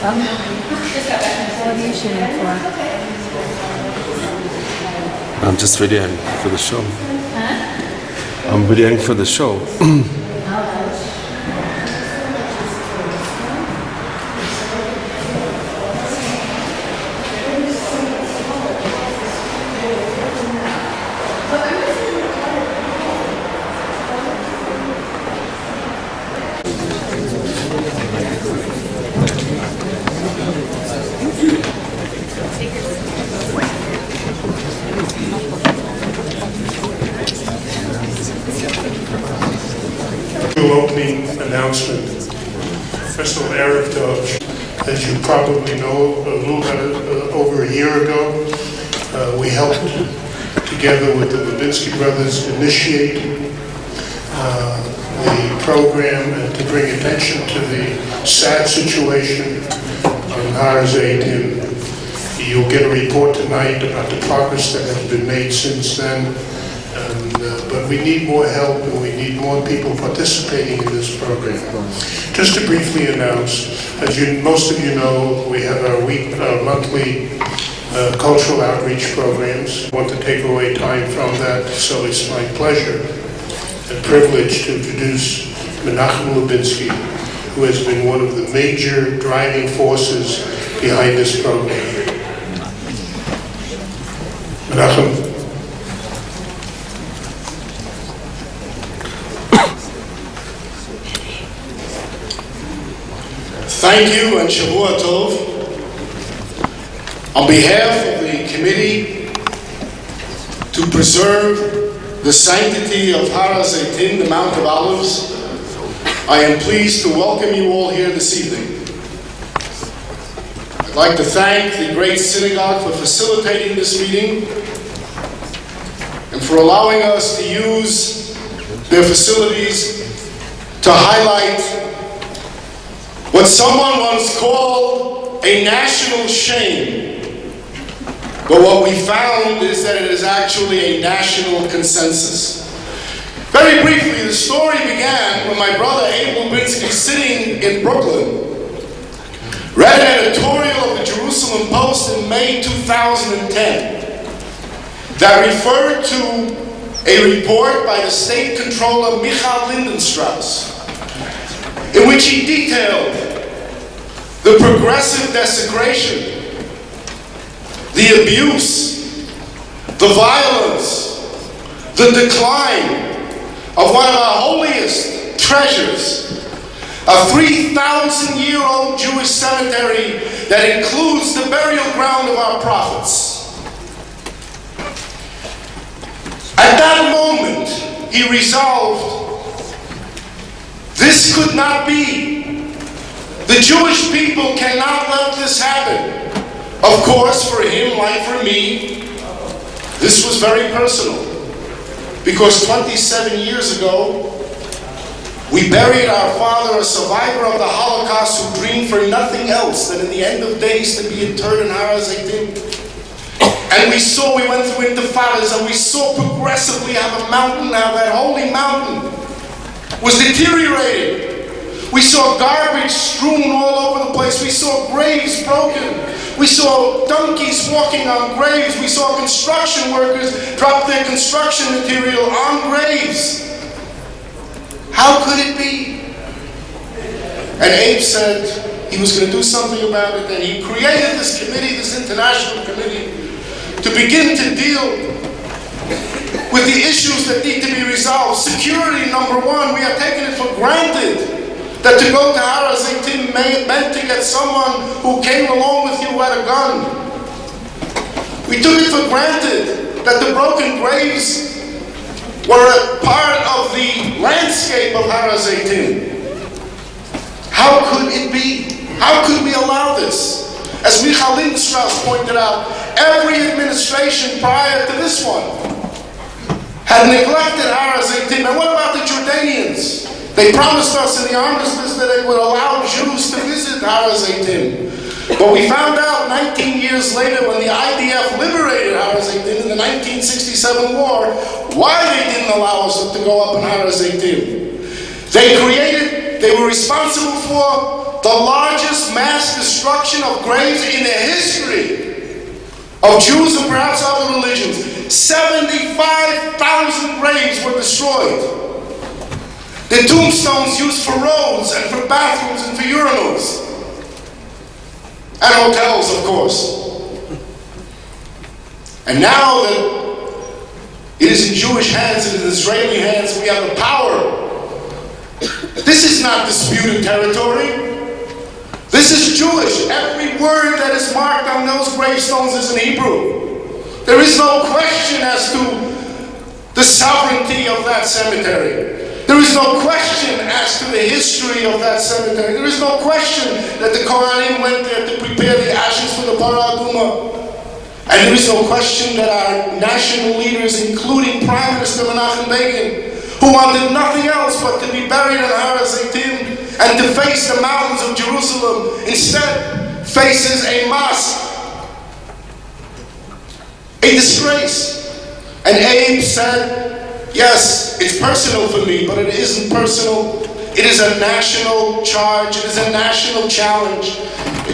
What are you shooting for? I'm just videoing for the show. Huh? I'm videoing for the show. Opening announcement. First of all, Erev Tov. As you probably know, a little bit over a year ago, we helped together with the Levinsky brothers initiate the program and to bring attention to the sad situation on Hazetim. You'll get a report tonight about the progress that has been made since then. But we need more help and we need more people participating in this program. Just to briefly announce, as most of you know, we have our monthly cultural outreach programs. I want to take away time from that, so it's my pleasure and privilege to introduce Menachem Lubinsky, who has been one of the major driving forces behind this program. Menachem. Thank you and Shavua Tov. On behalf of the committee to preserve the sanctity of Har Hazetim, the Mount of Olives, I am pleased to welcome you all here this evening. I'd like to thank the great Synagogue for facilitating this meeting and for allowing us to use their facilities to highlight what someone once called a national shame. But what we found is that it is actually a national consensus. Very briefly, the story began when my brother Abe Lubinsky, sitting in Brooklyn, read an editorial of the Jerusalem Post in May 2010 that referred to a report by the state controller Michal Lindenstrauss, in which he detailed the progressive desecration, the abuse, the violence, the decline of one of our holiest treasures, a 3,000-year-old Jewish cemetery that includes the burial ground of our prophets. At that moment, he resolved, this could not be. The Jewish people cannot let this happen. Of course, for him, like for me, this was very personal. Because 27 years ago, we buried our father, a survivor of the Holocaust, who dreamed for nothing else than in the end of days to be interred in Har Hazetim. And we went through intifadas, and we saw progressively how the mountain, how that holy mountain was deteriorating. We saw garbage strewn all over the place. We saw graves broken. We saw donkeys walking on graves. We saw construction workers drop their construction material on graves. How could it be? And Abe said he was going to do something about it, and he created this committee, this international committee, to begin to deal with the issues that need to be resolved. Security, number one. We have taken it for granted that to go to Har Hazetim meant to get someone who came along with you who had a gun. We took it for granted that the broken graves were a part of the landscape of Har Hazetim. How could it be? How could we allow this? As Michal Lindenstrauss pointed out, every administration prior to this one had neglected Har Hazetim. And what about the Jordanians? They promised us in the armistice that they would allow Jews to visit Har Hazetim. But we found out 19 years later, when the IDF liberated Har Hazetim in the 1967 war, why they didn't allow us to go up in Har Hazetim. They were responsible for the largest mass destruction of graves in the history of Jews and perhaps other religions. 75,000 graves were destroyed. The tombstones used for roads and for bathrooms and for urinals. And hotels, of course. And now that it is in Jewish hands and in Israeli hands, we have the power. This is not disputed territory. This is Jewish. Every word that is marked on those gravestones is in Hebrew. There is no question as to the sovereignty of that cemetery. There is no question as to the history of that cemetery. There is no question that the Kohanim went there to prepare the ashes for the Parah Adumah. And there is no question that our national leaders, including Prime Minister Menachem Begin, who wanted nothing else but to be buried in Har Hazetim and to face the mountains of Jerusalem, instead faces a mosque. A disgrace. And Abe said, yes, it's personal for me, but it isn't personal. It is a national charge. It is a national challenge.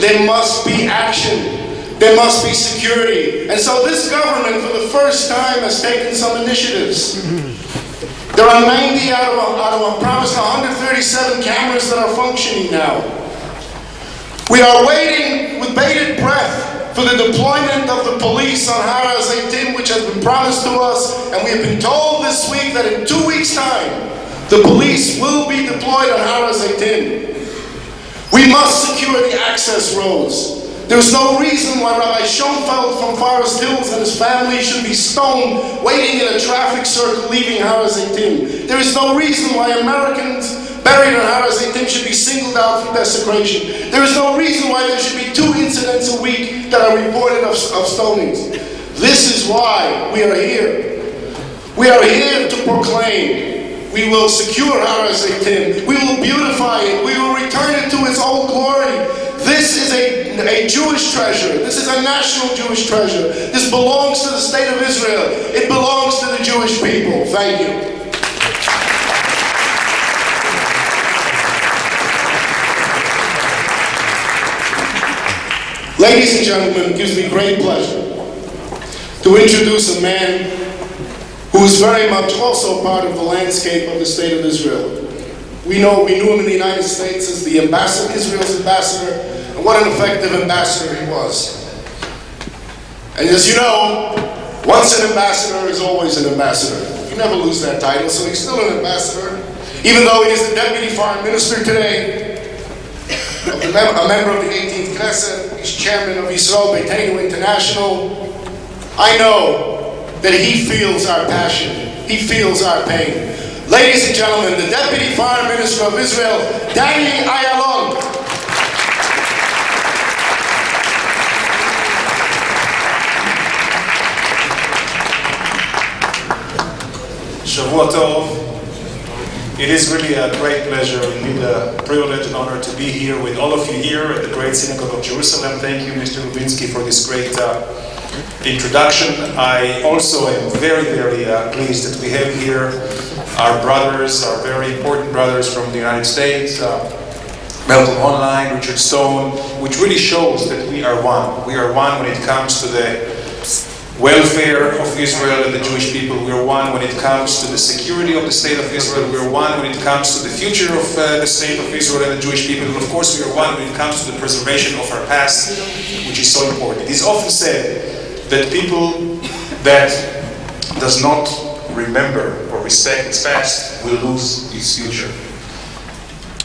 There must be action. There must be security. And so this government, for the first time, has taken some initiatives. There are 90 out of a promised 137 cameras that are functioning now. We are waiting with bated breath for the deployment of the police on Har Hazetim, which has been promised to us, and we have been told this week that in 2 weeks' time, the police will be deployed on Har Hazetim. We must secure the access roads. There's no reason why Rabbi Schoenfeld from Forest Hills and his family should be stoned waiting in a traffic circle leaving Har Hazetim. There is no reason why Americans buried in Har Hazetim should be singled out for desecration. There is no reason why there should be 2 incidents a week that are reported of stonings. This is why we are here. We are here to proclaim. We will secure Har Hazetim. We will beautify it. We will return it to its old glory. This is a Jewish treasure. This is a national Jewish treasure. This belongs to the state of Israel. It belongs to the Jewish people. Thank you. Ladies and gentlemen, it gives me great pleasure to introduce a man who is very much also part of the landscape of the state of Israel. We knew him in the United States as the ambassador, Israel's ambassador, and what an effective ambassador he was. And as you know, once an ambassador is always an ambassador. You never lose that title, so he's still an ambassador, even though he is the deputy foreign minister today, a member of the 18th Knesset, he's chairman of Yisrael Beitenu International. I know that he feels our passion, he feels our pain. Ladies and gentlemen, the Deputy Foreign Minister of Israel, Danny Ayalon. Shavua Tov. It is really a great pleasure, indeed a privilege and honor to be here with all of you here at the great Synagogue of Jerusalem. Thank you, Mr. Lubinsky, for this great introduction. I also am very, very pleased that we have here our brothers, our very important brothers from the United States, Malcolm Online, Richard Stone, which really shows that we are one. We are one when it comes to the welfare of Israel and the Jewish people. We are one when it comes to the security of the state of Israel. We are one when it comes to the future of the state of Israel and the Jewish people. And of course, we are one when it comes to the preservation of our past, which is so important. It is often said that people that does not remember or respect its past will lose its future.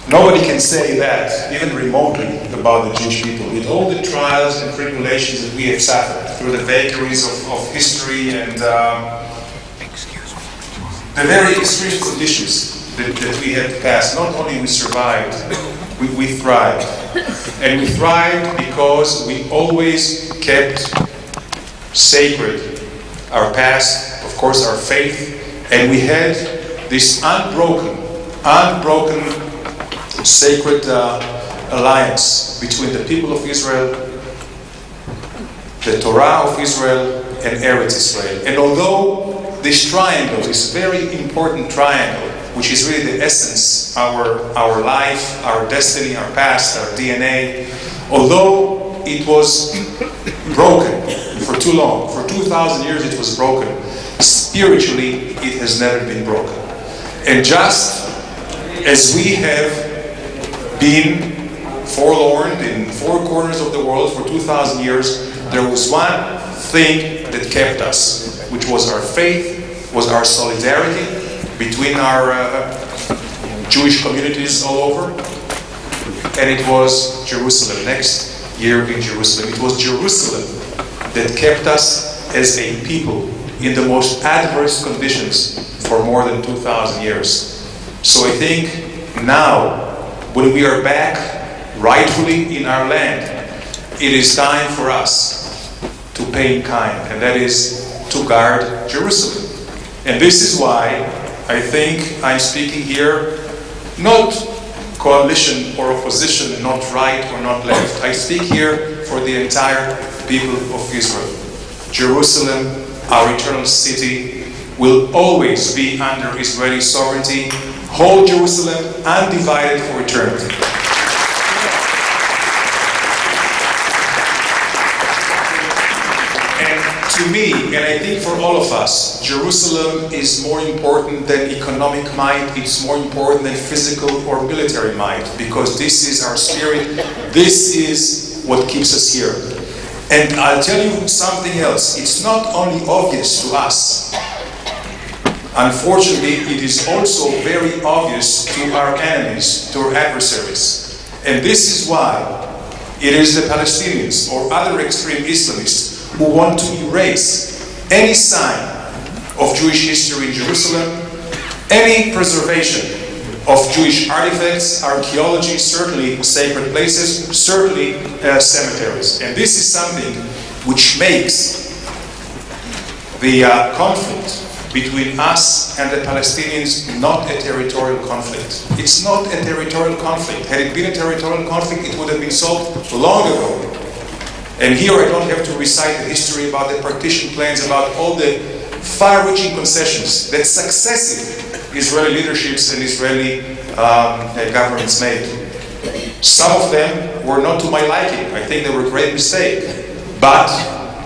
Nobody can say that, even remotely, about the Jewish people. With all the trials and tribulations that we have suffered through the vagaries of history and the very extreme conditions that we had passed, not only we survived, we thrived. And we thrived because we always kept sacred our past, of course our faith, and we had this unbroken sacred alliance between the people of Israel, the Torah of Israel, and Eretz Israel. And although this triangle, this very important triangle, which is really the essence, our life, our destiny, our past, our DNA, although it was broken for too long, for 2,000 years it was broken, spiritually it has never been broken. And just as we have been forlorn in four corners of the world for 2,000 years, there was one thing that kept us, which was our faith, was our solidarity between our Jewish communities all over, and it was Jerusalem. Next year in Jerusalem, it was Jerusalem that kept us as a people in the most adverse conditions for more than 2,000 years. So I think now, when we are back rightfully in our land, it is time for us to pay in kind, and that is to guard Jerusalem. And this is why I think I'm speaking here, not coalition or opposition, not right or not left. I speak here for the entire people of Israel. Jerusalem, our eternal city, will always be under Israeli sovereignty. Hold Jerusalem undivided for eternity. To me, and I think for all of us, Jerusalem is more important than economic might, it's more important than physical or military might, because this is our spirit, this is what keeps us here. And I'll tell you something else, it's not only obvious to us, unfortunately it is also very obvious to our enemies, to our adversaries. And this is why it is the Palestinians or other extreme Islamists who want to erase any sign of Jewish history in Jerusalem, any preservation of Jewish artifacts, archaeology, certainly sacred places, certainly cemeteries. And this is something which makes the conflict between us and the Palestinians not a territorial conflict. It's not a territorial conflict. Had it been a territorial conflict, it would have been solved long ago. And here I don't have to recite the history about the partition plans, about all the far-reaching concessions that successive Israeli leaderships and Israeli governments made. Some of them were not to my liking. I think they were a great mistake. But,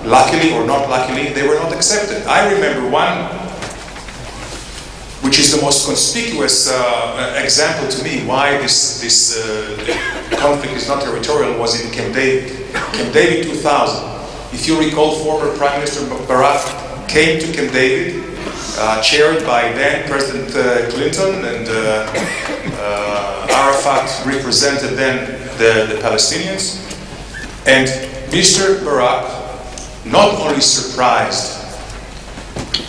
luckily or not luckily, they were not accepted. I remember one, which is the most conspicuous example to me why this conflict is not territorial, was in Camp David. Camp David 2000. If you recall, former Prime Minister Barak came to Camp David, chaired by then President Clinton, and Arafat represented then the Palestinians. And Mr. Barak not only surprised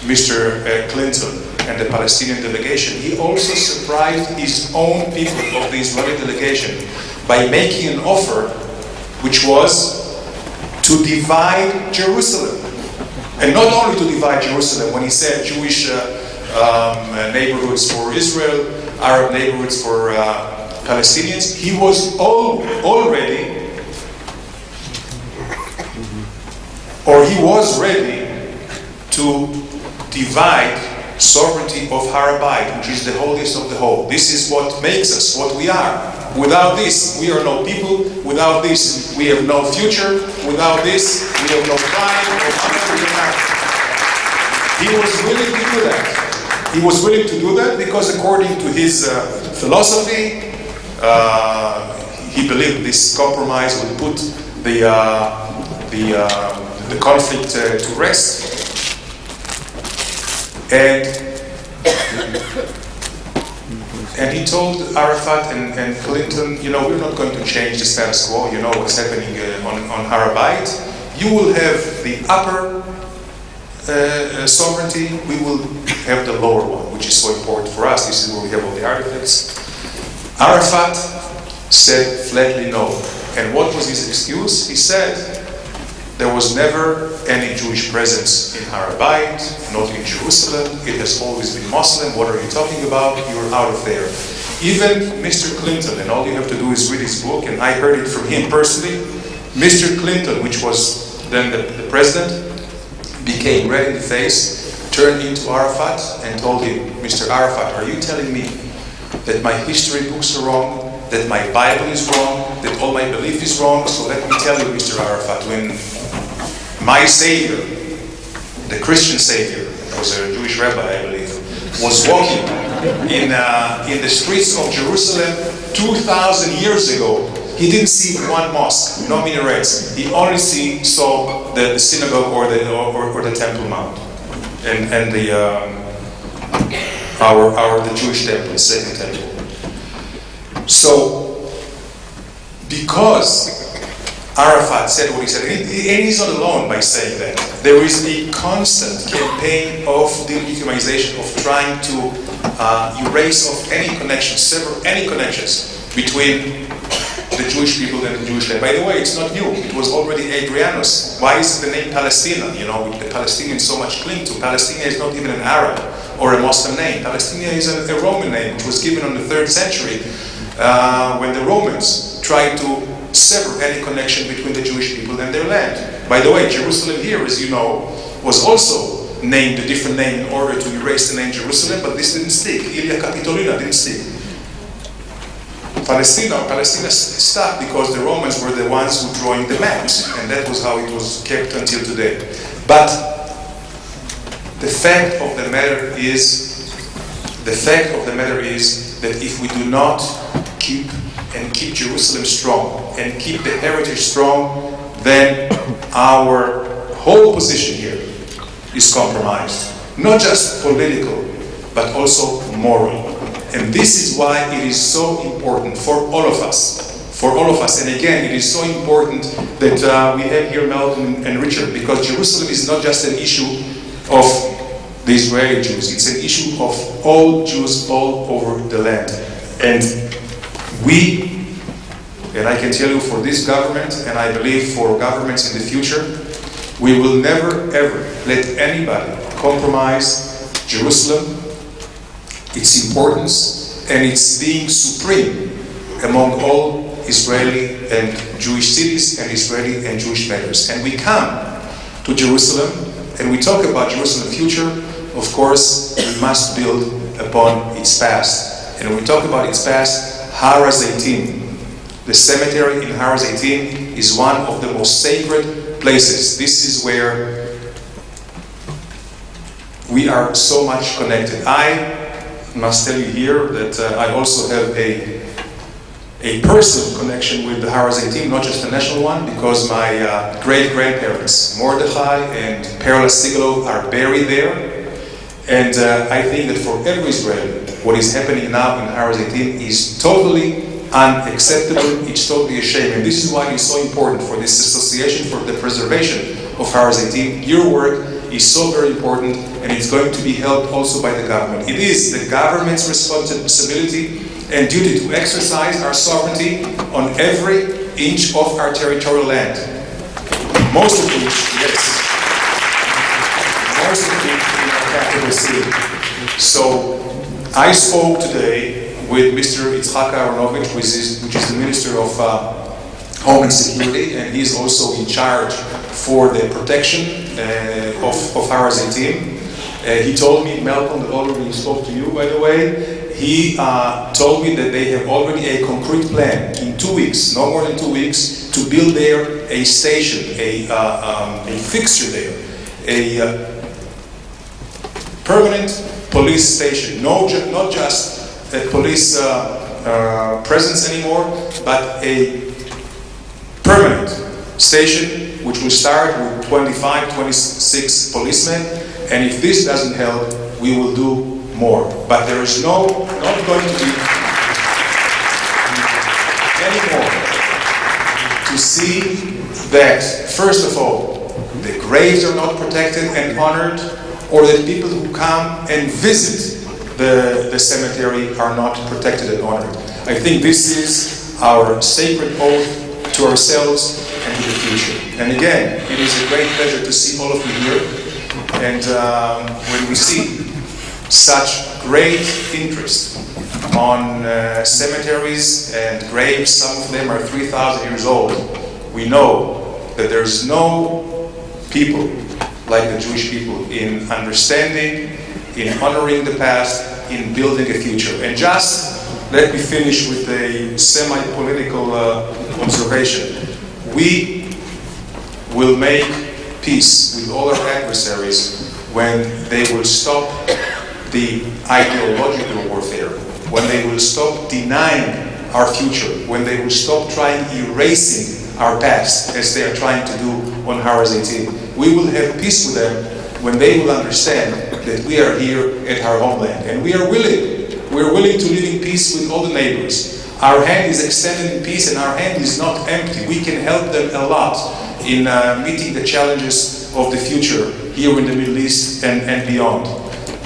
Mr. Clinton and the Palestinian delegation, he also surprised his own people of the Israeli delegation by making an offer which was to divide Jerusalem. And not only to divide Jerusalem, when he said Jewish neighborhoods for Israel, Arab neighborhoods for Palestinians, he was ready to divide sovereignty of Har HaBayit, which is the holiest of the whole. This is what makes us what we are. Without this, we are no people. Without this, we have no future. Without this, we have no pride or honor. He was willing to do that. He was willing to do that because, according to his philosophy, he believed this compromise would put the conflict to rest. And he told Arafat and Clinton, you know, we're not going to change the status quo. You know what's happening on Har HaBayit. You will have the upper sovereignty. We will have the lower one, which is so important for us. This is where we have all the artifacts. Arafat said flatly no. And what was his excuse? He said, there was never any Jewish presence in Har HaBayit, not in Jerusalem. It has always been Muslim. What are you talking about? You're out of there. Even Mr. Clinton, and all you have to do is read his book, and I heard it from him personally, Mr. Clinton, which was then the president, became red in the face, turned into Arafat and told him, Mr. Arafat, are you telling me that my history books are wrong, that my Bible is wrong, that all my belief is wrong? So let me tell you, Mr. Arafat, when my Savior, the Christian Savior, was a Jewish rabbi, I believe, was walking in the streets of Jerusalem 2,000 years ago, he didn't see one mosque, no minarets. He only saw the synagogue or the Temple Mount, and the Jewish temple, the second temple. So, because Arafat said what he said, and he's not alone by saying that. There is a constant campaign of delegitimization, of trying to erase off any connections, sever any connections between the Jewish people and the Jewish land. By the way, it's not new. It was already Adrianus. Why is the name Palestina? You know, the Palestinians so much cling to. Palestina is not even an Arab or a Muslim name. Palestina is a Roman name, which was given in the 3rd century when the Romans tried to sever any connection between the Jewish people and their land. By the way, Jerusalem here, as you know, was also named a different name in order to erase the name Jerusalem, but this didn't stick. Ilia Capitolina didn't stick. Palestina stuck because the Romans were the ones who drawing the maps, and that was how it was kept until today. But the fact of the matter is that if we do not keep Jerusalem strong and keep the heritage strong, then our whole position here is compromised. Not just political, but also moral. And this is why it is so important for all of us. And again, it is so important that we have here Malcolm and Richard, because Jerusalem is not just an issue of the Israeli Jews. It's an issue of all Jews all over the land. And I can tell you, for this government, and I believe for governments in the future, we will never ever let anybody compromise Jerusalem, its importance, and its being supreme among all Israeli and Jewish cities and Israeli and Jewish matters. And we come to Jerusalem and we talk about Jerusalem's future. Of course, we must build upon its past. And when we talk about its past, Har Hazetim, the cemetery in Har Hazetim, is one of the most sacred places. This is where we are so much connected. I must tell you here that I also have a personal connection with the Har Hazetim, not just a national one, because my great-grandparents, Mordechai and Perla Sigalo, are buried there. And I think that for every Israeli, what is happening now in Har Hazetim is totally unacceptable. It's totally a shame. And this is why it's so important for this association for the preservation of Har Hazetim. Your work is so very important, and it's going to be helped also by the government. It is the government's responsibility and duty to exercise our sovereignty on every inch of our territorial land. Most of which, yes, most of it in our capital city. So I spoke today with Mr. Yitzhak Aharonovich, which is the Minister of Homeland Security, and he's also in charge for the protection of Har Hazetim. He told me, Malcolm, that already spoke to you, by the way, he told me that they have already a concrete plan in 2 weeks, no more than 2 weeks, to build there a station, a fixture there, a permanent police station, not just a police presence anymore, but a permanent station which will start with 25, 26 policemen, and if this doesn't help, we will do more. But there is not going to be any more to see that, first of all, the graves are not protected and honored, or that people who come and visit the cemetery are not protected and honored. I think this is our sacred oath to ourselves and to the future. And again, it is a great pleasure to see all of you here. And when we see such great interest on cemeteries and graves, some of them are 3,000 years old, we know that there's no people like the Jewish people in understanding, in honoring the past, in building a future. And just let me finish with a semi-political observation. We will make peace with all our adversaries when they will stop the ideological warfare, when they will stop denying our future, when they will stop trying erasing our past, as they are trying to do on Hazetim. We will have peace with them when they will understand that we are here at our homeland, and we are willing. We're willing to live in peace with all the neighbors. Our hand is extended in peace, and our hand is not empty. We can help them a lot in meeting the challenges of the future here in the Middle East and beyond.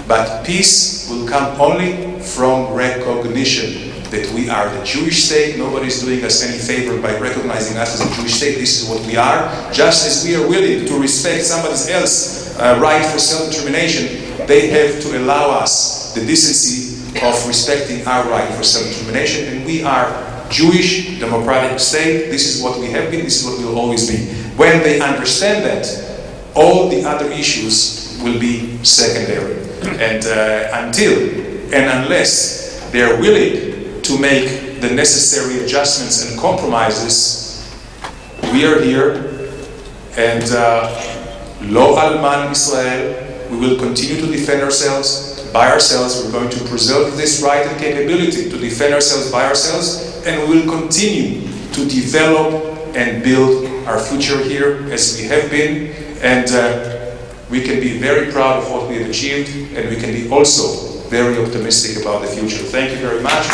But peace will come only from recognition that we are the Jewish state. Nobody's doing us any favor by recognizing us as a Jewish state. This is what we are. Just as we are willing to respect somebody else's right for self-determination, they have to allow us the decency of respecting our right for self-determination. And we are Jewish, democratic state. This is what we have been. This is what we will always be. When they understand that, all the other issues will be secondary. And until and unless they are willing to make the necessary adjustments and compromises, we are here, and Lo Alman Israel, we will continue to defend ourselves by ourselves. We're going to preserve this right and capability to defend ourselves by ourselves, and we will continue to develop and build our future here as we have been, and we can be very proud of what we have achieved, and we can be also very optimistic about the future. Thank you very much.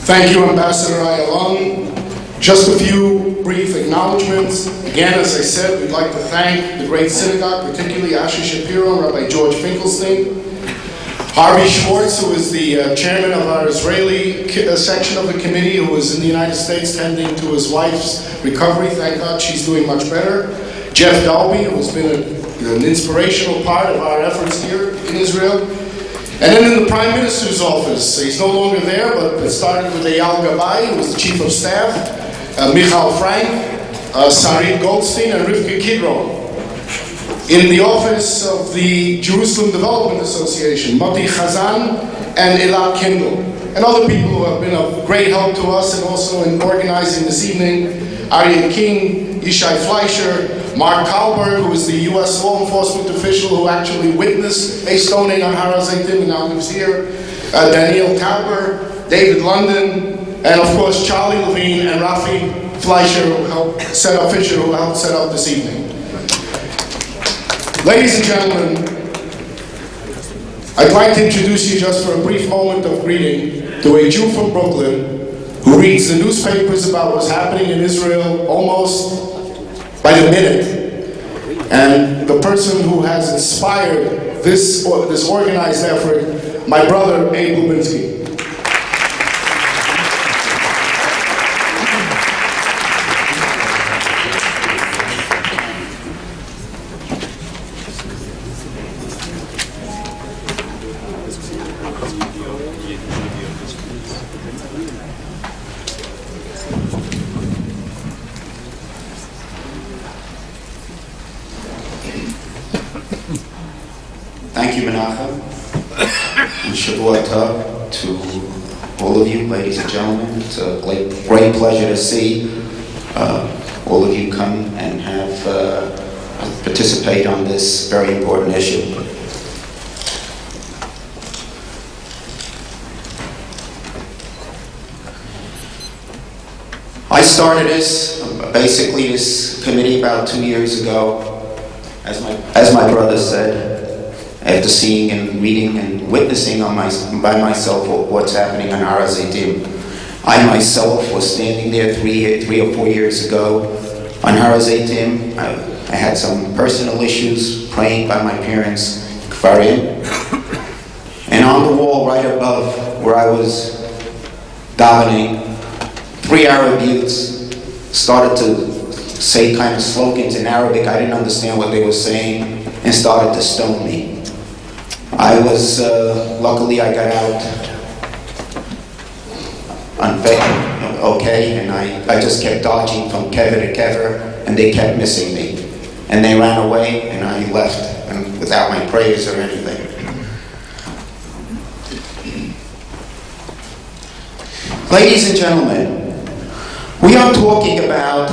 Thank you, Ambassador Ayalon. Just a few brief acknowledgments. Again, as I said, we'd like to thank the great synagogue, particularly Asher Shapiro and Rabbi George Finkelstein. Harvey Schwartz, who is the chairman of our Israeli section of the committee, who is in the United States tending to his wife's recovery. Thank God she's doing much better. Jeff Dalby, who has been an inspirational part of our efforts here in Israel. And then in the Prime Minister's office, he's no longer there, but it started with Eyal Gabay, who was the Chief of Staff, Michal Frank, Sarit Goldstein, and Rivka Kidron. In the office of the Jerusalem Development Association, Moti Chazan and Elad Kindle, and other people who have been of great help to us and also in organizing this evening, Aryeh King, Yishai Fleischer, Mark Kalberg, who is the U.S. law enforcement official who actually witnessed a stoning on Har HaZeitim and now lives here, Daniel Tapper, David London, and of course Charlie Levine and Rafi Fleischer, who helped set up Fisher, who helped set up this evening. Ladies and gentlemen, I'd like to introduce you just for a brief moment of greeting to a Jew from Brooklyn who reads the newspapers about what's happening in Israel almost by the minute, and the person who has inspired this organized effort, my brother Abe Lubinsky. Thank you, Menachem, and Shavua Tov to all of you, ladies and gentlemen. It's a great pleasure to see all of you come and have participate on this very important issue. I started this committee about 2 years ago, as my brother said, after seeing and reading and witnessing by myself what's happening on Har HaZeitim. I myself was standing there 3 or 4 years ago on Har HaZeitim. I had some personal issues, praying by my parents, Kfarim. And on the wall right above where I was davening, 3 Arab youths started to say kind of slogans in Arabic. I didn't understand what they were saying and started to stone me. luckily I got out okay, and I just kept dodging from kever to kever, and they kept missing me. And they ran away, and I left, and without my prayers or anything. Ladies and gentlemen, we are talking about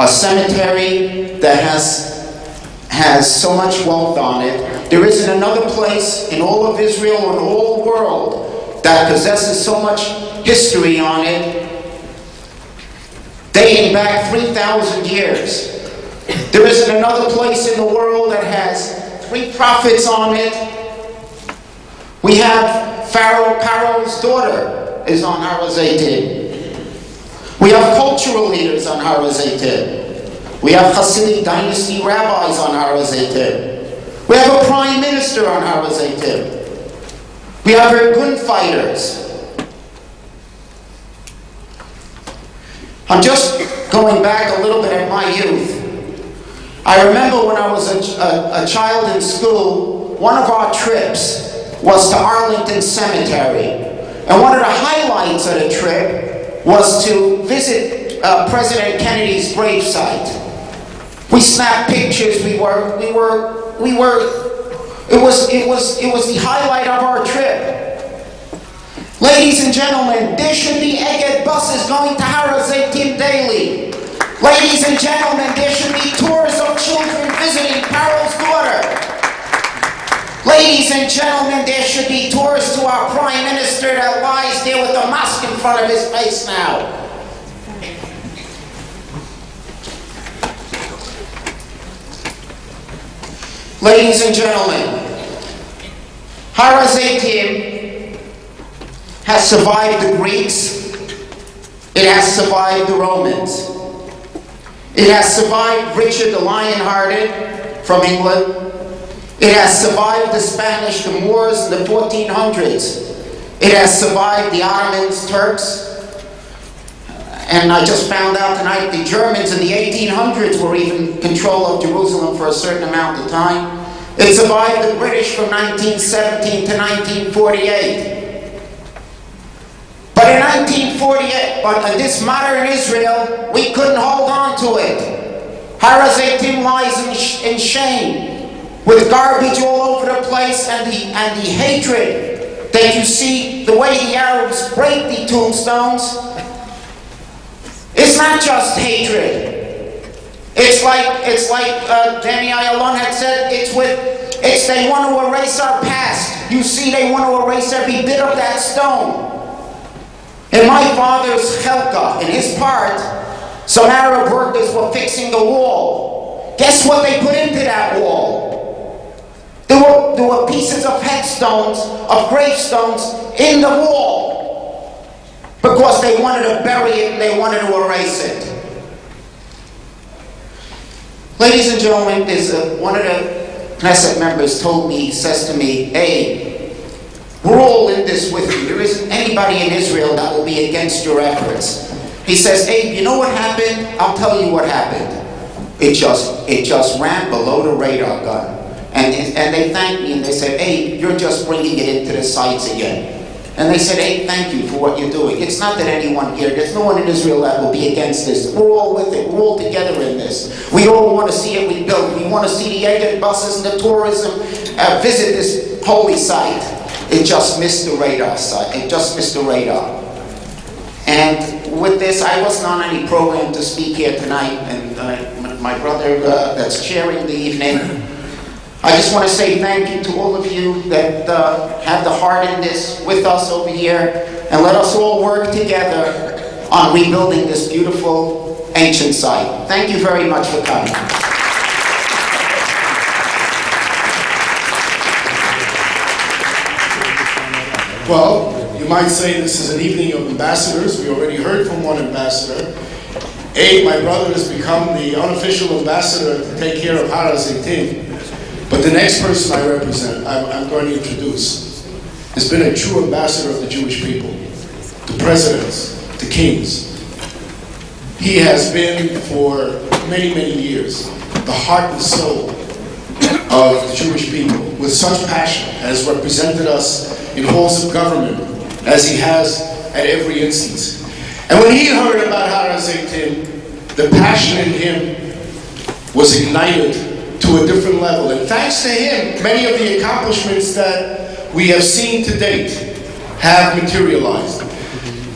a cemetery that has so much wealth on it. There isn't another place in all of Israel and all the world that possesses so much history on it, dating back 3,000 years. There isn't another place in the world that has 3 prophets on it. We have Pharaoh's daughter is on Hazetim. We have cultural leaders on Hazetim. We have Hasidic dynasty rabbis on Hazetim. We have a prime minister on Hazetim. We have our gunfighters. I'm just going back a little bit at my youth. I remember when I was a child in school, one of our trips was to Arlington Cemetery. And one of the highlights of the trip was to visit President Kennedy's gravesite. We snapped pictures. It was the highlight of our trip. Ladies and gentlemen, there should be Egged buses going to Hazetim daily. Ladies and gentlemen, there should be tours of children visiting Pharaoh's daughter. Ladies and gentlemen, there should be tours to our Prime Minister that lies there with a mask in front of his face now. Ladies and gentlemen, Hazetim has survived the Greeks. It has survived the Romans. It has survived Richard the Lion-Hearted from England. It has survived the Spanish, the Moors in the 1400s. It has survived the Ottomans, Turks. And I just found out tonight the Germans in the 1800s were even in control of Jerusalem for a certain amount of time. It survived the British from 1917 to 1948. But in 1948, but in this modern Israel, we couldn't hold on to it. Hazetim lies in shame, with garbage all over the place, and the hatred that you see, the way the Arabs break the tombstones. It's not just hatred. It's like Danny Ayalon had said. They want to erase our past. You see, they want to erase every bit of that stone. In my father's chelka, in his part, some Arab workers were fixing the wall. Guess what they put into that wall? There were pieces of headstones, of gravestones in the wall, because they wanted to bury it and they wanted to erase it. Ladies and gentlemen, one of the Knesset members told me, he says to me, "Hey, we're all in this with you. There isn't anybody in Israel that will be against your efforts." He says, "Abe, you know what happened? I'll tell you what happened. It just ran below the radar gun." And they thanked me and they said, "Abe, you're just bringing it into the sights again." And they said, "Abe, thank you for what you're doing. It's not that anyone here, there's no one in Israel that will be against this. We're all with it. We're all together in this. We all want to see it rebuilt. We want to see the Egged buses and the tourism visit this holy site." It just missed the radar site. It just missed the radar. And with this, I wasn't on any program to speak here tonight, and my brother that's chairing the evening, I just want to say thank you to all of you that have the heart in this with us over here, and let us all work together on rebuilding this beautiful ancient site. Thank you very much for coming. Well, you might say this is an evening of ambassadors. We already heard from one ambassador. Abe, my brother, has become the unofficial ambassador to take care of Hazetim. But the next person I represent, I'm going to introduce, has been a true ambassador of the Jewish people, to presidents, to kings. He has been for many, many years the heart and soul of the Jewish people with such passion, has represented us in halls of government as he has at every instance. And when he heard about Har Hazetim, the passion in him was ignited to a different level. And thanks to him, many of the accomplishments that we have seen to date have materialized.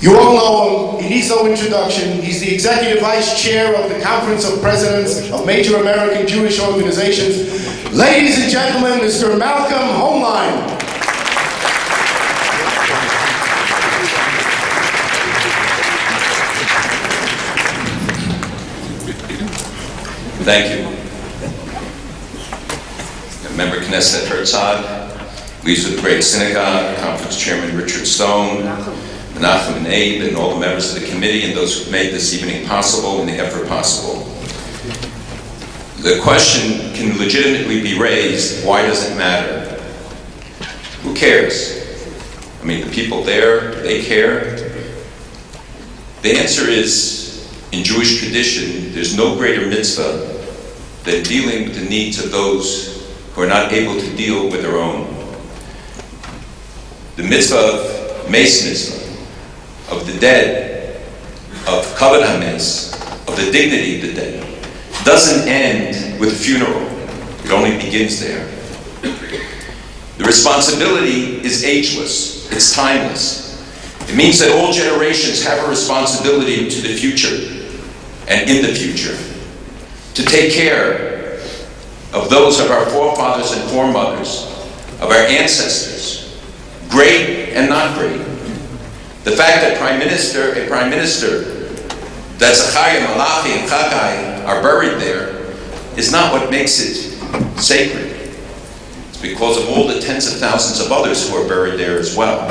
You all know him, he needs no introduction. He's the Executive Vice Chair of the Conference of Presidents of Major American Jewish Organizations. Ladies and gentlemen, Mr. Malcolm Homeline. Thank you. Member Knesset Herzog, leaders of the Great Synagogue, Conference Chairman Richard Stone, Menachem and Abe, and all the members of the committee and those who made this evening possible and the effort possible. The question can legitimately be raised, why does it matter? Who cares? I mean, the people there, do they care? The answer is, in Jewish tradition, there's no greater mitzvah than dealing with the needs of those who are not able to deal with their own. The mitzvah of Meis Mitzvah, of the dead, of Kavod HaMeis, of the dignity of the dead, doesn't end with a funeral. It only begins there. The responsibility is ageless. It's timeless. It means that all generations have a responsibility to the future and in the future to take care of those of our forefathers and foremothers, of our ancestors, great and not great. The fact that a prime minister, that Zachariah, Malachi, and Chagai are buried there is not what makes it sacred. It's because of all the tens of thousands of others who are buried there as well.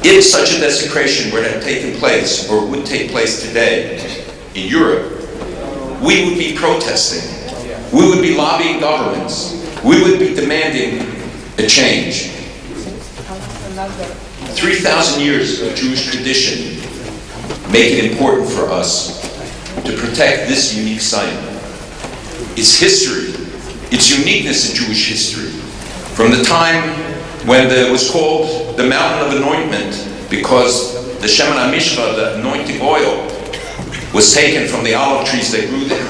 If such a desecration were to have taken place, or would take place today in Europe, we would be protesting. We would be lobbying governments. We would be demanding a change. 3,000 years of Jewish tradition make it important for us to protect this unique site. Its history, its uniqueness in Jewish history, from the time when it was called the Mountain of Anointment because the Shemen HaMishcha, the anointing oil, was taken from the olive trees that grew there.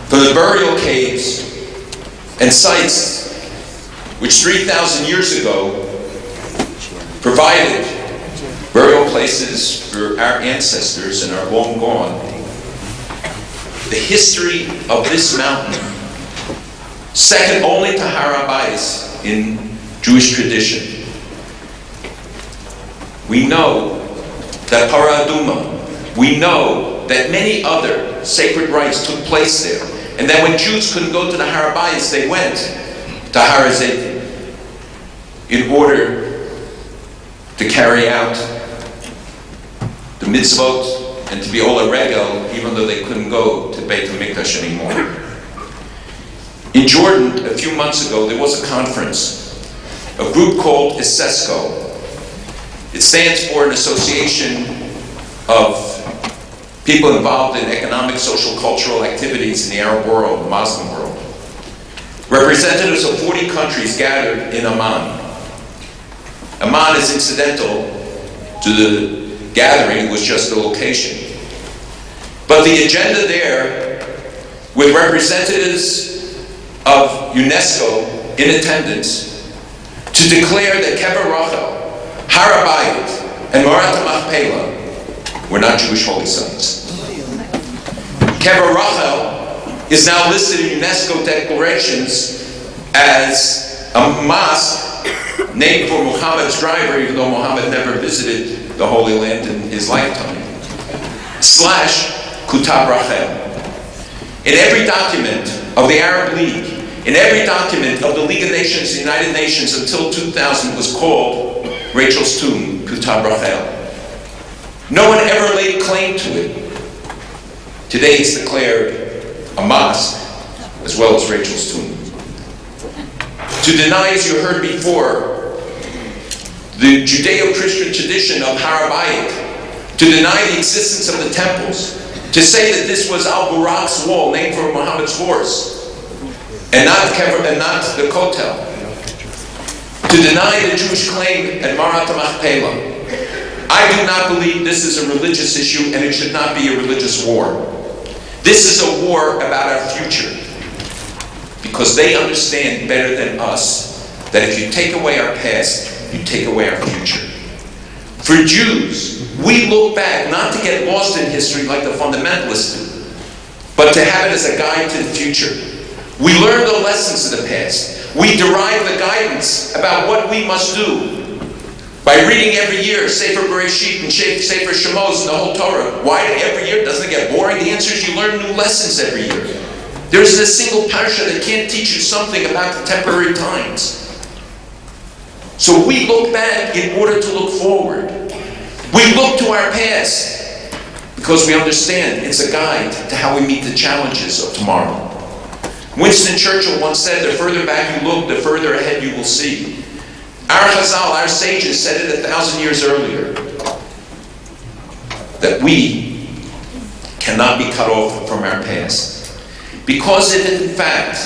From the burial caves and sites which 3,000 years ago provided burial places for our ancestors and are long gone. The history of this mountain, second only to Har HaBayis in Jewish tradition. We know that Parah Adumah, we know that many other sacred rites took place there, and that when Jews couldn't go to the Har HaBayis, they went to Har Hazetim in order to carry out the mitzvot and to be Ola Regel, even though they couldn't go to Beit HaMikdash anymore. In Jordan, a few months ago, there was a conference, a group called ISESCO. It stands for an association of people involved in economic, social, cultural activities in the Arab world, the Muslim world. Representatives of 40 countries gathered in Amman. Amman is incidental to the gathering, it was just a location. But the agenda there, with representatives of UNESCO in attendance, to declare that Kever Rachel, Har HaBayit, and Marat HaMachpelah were not Jewish holy sites. Kever Rachel is now listed in UNESCO declarations as a mosque named for Muhammad's driver, even though Muhammad never visited the Holy Land in his lifetime, / Kutab Rachel. In every document of the Arab League, in every document of the League of Nations, the United Nations, until 2000 was called Rachel's tomb, Kutab Rachel. No one ever laid claim to it. Today it's declared a mosque, as well as Rachel's tomb. To deny, as you heard before, the Judeo-Christian tradition of Har HaBayit, to deny the existence of the temples, to say that this was Al-Burak's wall, named for Muhammad's horse, and not the Kotel. To deny the Jewish claim at Marat HaMachpelah. I do not believe this is a religious issue, and it should not be a religious war. This is a war about our future, because they understand better than us that if you take away our past, you take away our future. For Jews, we look back not to get lost in history like the fundamentalists do, but to have it as a guide to the future. We learn the lessons of the past. We derive the guidance about what we must do by reading every year Sefer Bereshit and Sefer Shemos and the whole Torah. Why every year? Doesn't it get boring? The answer is you learn new lessons every year. There isn't a single parsha that can't teach you something about contemporary times. So we look back in order to look forward. We look to our past because we understand it's a guide to how we meet the challenges of tomorrow. Winston Churchill once said, the further back you look, the further ahead you will see. Our Chazal, our sages said it 1,000 years earlier, that we cannot be cut off from our past. Because if in fact,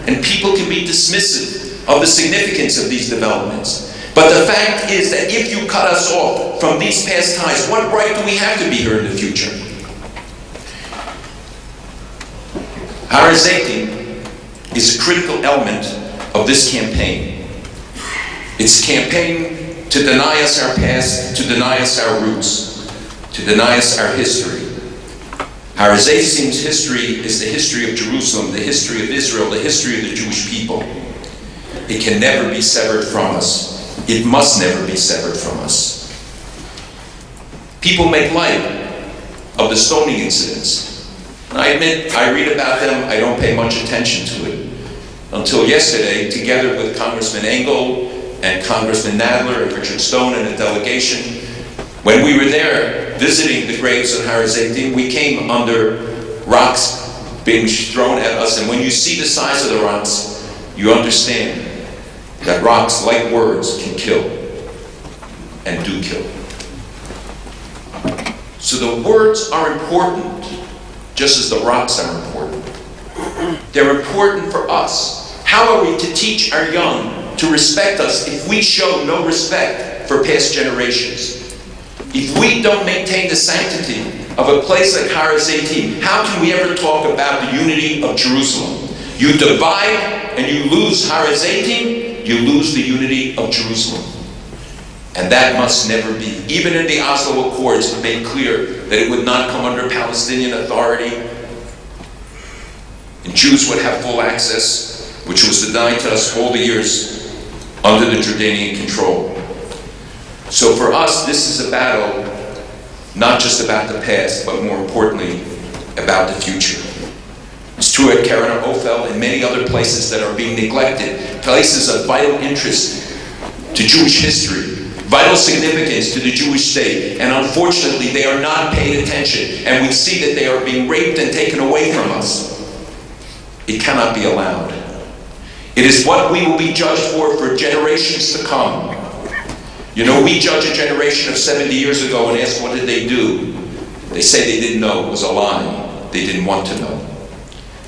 and people can be dismissive of the significance of these developments, but the fact is that if you cut us off from these past ties, what right do we have to be here in the future? Hazetim is a critical element of this campaign. It's a campaign to deny us our past, to deny us our roots, to deny us our history. Hazetim's history is the history of Jerusalem, the history of Israel, the history of the Jewish people. It can never be severed from us. It must never be severed from us. People make light of the stoning incidents. I admit, I read about them, I don't pay much attention to it. Until yesterday, together with Congressman Engel and Congressman Nadler and Richard Stone and a delegation, when we were there visiting the graves of Hazetim, we came under rocks being thrown at us, and when you see the size of the rocks, you understand that rocks, like words, can kill and do kill. So the words are important, just as the rocks are important. They're important for us. How are we to teach our young to respect us if we show no respect for past generations? If we don't maintain the sanctity of a place like Hazetim, how can we ever talk about the unity of Jerusalem? You divide and you lose Hazetim, you lose the unity of Jerusalem. And that must never be. Even in the Oslo Accords, it made clear that it would not come under Palestinian authority, and Jews would have full access, which was denied to us all the years under the Jordanian control. So for us, this is a battle not just about the past, but more importantly, about the future. It's true at Keren Ophel and many other places that are being neglected, places of vital interest to Jewish history, vital significance to the Jewish state, and unfortunately they are not paid attention, and we see that they are being raped and taken away from us. It cannot be allowed. It is what we will be judged for generations to come. You know, we judge a generation of 70 years ago and ask, what did they do? They say they didn't know. It was a lie. They didn't want to know.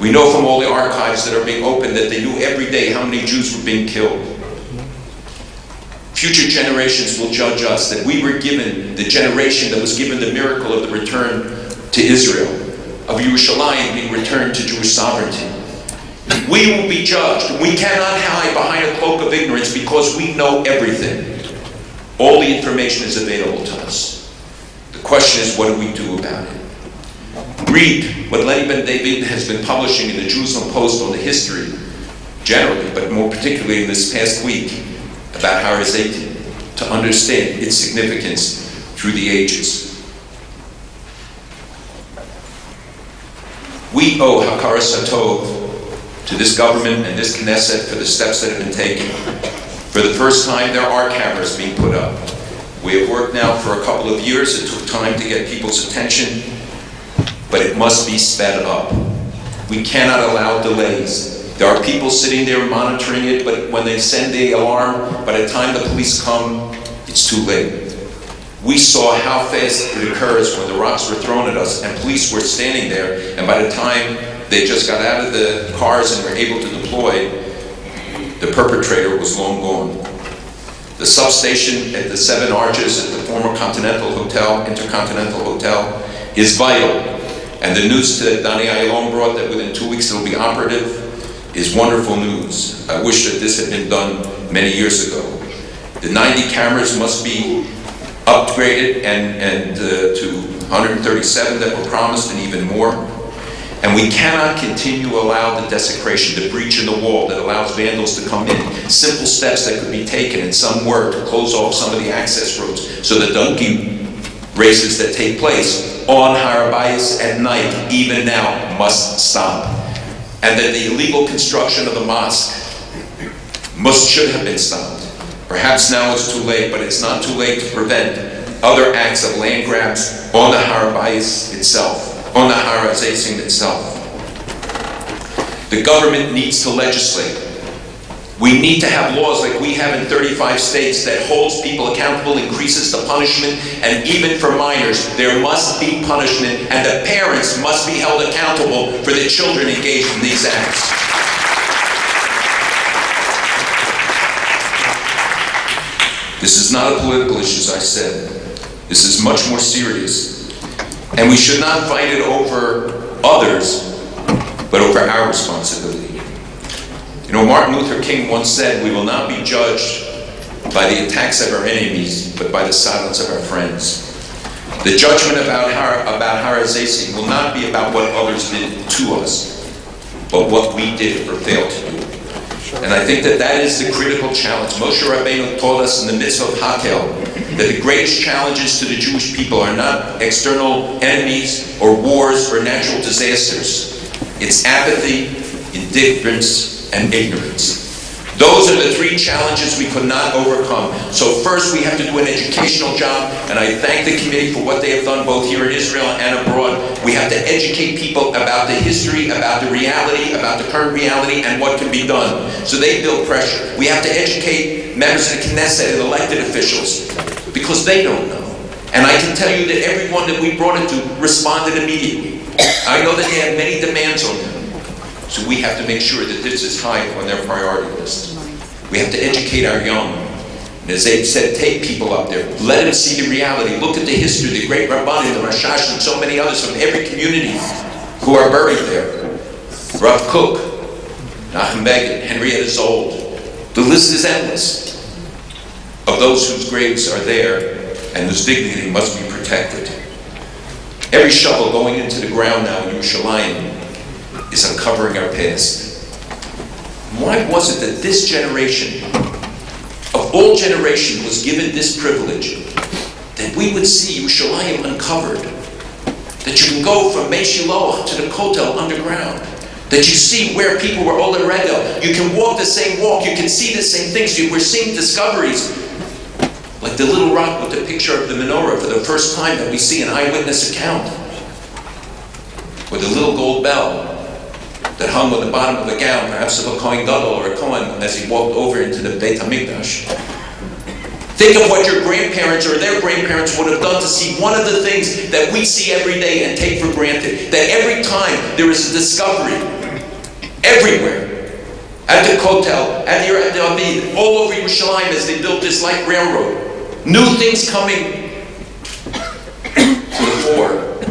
We know from all the archives that are being opened that they knew every day how many Jews were being killed. Future generations will judge us that we were given the generation that was given the miracle of the return to Israel, of Yerushalayim being returned to Jewish sovereignty. We will be judged. We cannot hide behind a cloak of ignorance because we know everything. All the information is available to us. The question is, what do we do about it? Read what Lenny Ben David has been publishing in the Jerusalem Post on the history, generally, but more particularly in this past week, about Hazetim, to understand its significance through the ages. We owe Hakaras HaTov to this government and this Knesset for the steps that have been taken. For the first time, there are cameras being put up. We have worked now for a couple of years. It took time to get people's attention, but it must be sped up. We cannot allow delays. There are people sitting there monitoring it, but when they send the alarm, by the time the police come, it's too late. We saw how fast it occurs when the rocks were thrown at us and police were standing there, and by the time they just got out of the cars and were able to deployed, the perpetrator was long gone. The substation at the Seven Arches at the former Intercontinental Hotel, is vital. And the news that Danny Ayalon brought that within 2 weeks it'll be operative is wonderful news. I wish that this had been done many years ago. The 90 cameras must be upgraded and to 137 that were promised and even more. And we cannot continue to allow the desecration, the breach in the wall that allows vandals to come in. Simple steps that could be taken and some work to close off some of the access roads so the donkey races that take place on Har HaBayis at night, even now, must stop. And that the illegal construction of the mosque should have been stopped. Perhaps now it's too late, but it's not too late to prevent other acts of land grabs on the Har HaBayis itself. On the Har Hazetim itself. The government needs to legislate. We need to have laws like we have in 35 states that holds people accountable, increases the punishment, and even for minors, there must be punishment, and the parents must be held accountable for the children engaged in these acts. This is not a political issue, as I said. This is much more serious. And we should not fight it over others, but over our responsibility. You know, Martin Luther King once said, we will not be judged by the attacks of our enemies, but by the silence of our friends. The judgment about Har Hazetim will not be about what others did to us, but what we did or failed to do. And I think that that is the critical challenge. Moshe Rabbeinu taught us in the mitzvah of Hakel that the greatest challenges to the Jewish people are not external enemies or wars or natural disasters. It's apathy, indifference, and ignorance. Those are the three challenges we could not overcome. So first we have to do an educational job, and I thank the committee for what they have done both here in Israel and abroad. We have to educate people about the history, about the reality, about the current reality, and what can be done. So they build pressure. We have to educate members of the Knesset and elected officials, because they don't know. And I can tell you that everyone that we brought it to responded immediately. I know that they have many demands on them. So we have to make sure that this is high on their priority list. We have to educate our young. And as they said, take people up there. Let them see the reality. Look at the history, the great Rabbanim, the Rashash, and so many others from every community who are buried there. Rav Kook, Nachum Begin, Henrietta Zold. The list is endless of those whose graves are there and whose dignity must be protected. Every shovel going into the ground now in Yerushalayim is uncovering our past. Why was it that this generation, of all generations, was given this privilege, that we would see Yerushalayim uncovered, that you can go from Mei Shiloh to the Kotel underground, that you see where people were Ola Regel, you can walk the same walk, you can see the same things, we're seeing discoveries, like the little rock with the picture of the menorah for the first time that we see an eyewitness account, or the little gold bell that hung on the bottom of a gown, perhaps of a Kohen Gadol or a Kohen, as he walked over into the Beit HaMikdash. Think of what your grandparents or their grandparents would have done to see one of the things that we see every day and take for granted. That every time there is a discovery, everywhere, at the Kotel, at the Abid, all over Yerushalayim as they built this light railroad, new things coming to the fore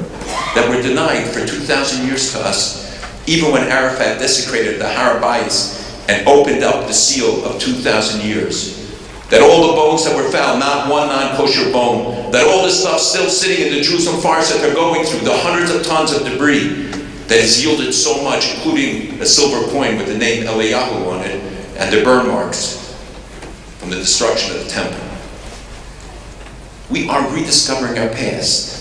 that were denied for 2,000 years to us. Even when Arafat desecrated the Har HaBayis and opened up the seal of 2,000 years. That all the bones that were found, not one non-kosher bone, that all this stuff still sitting in the Jerusalem forests that they're going through, the hundreds of tons of debris that has yielded so much, including a silver coin with the name Eliyahu on it, and the burn marks from the destruction of the temple. We are rediscovering our past.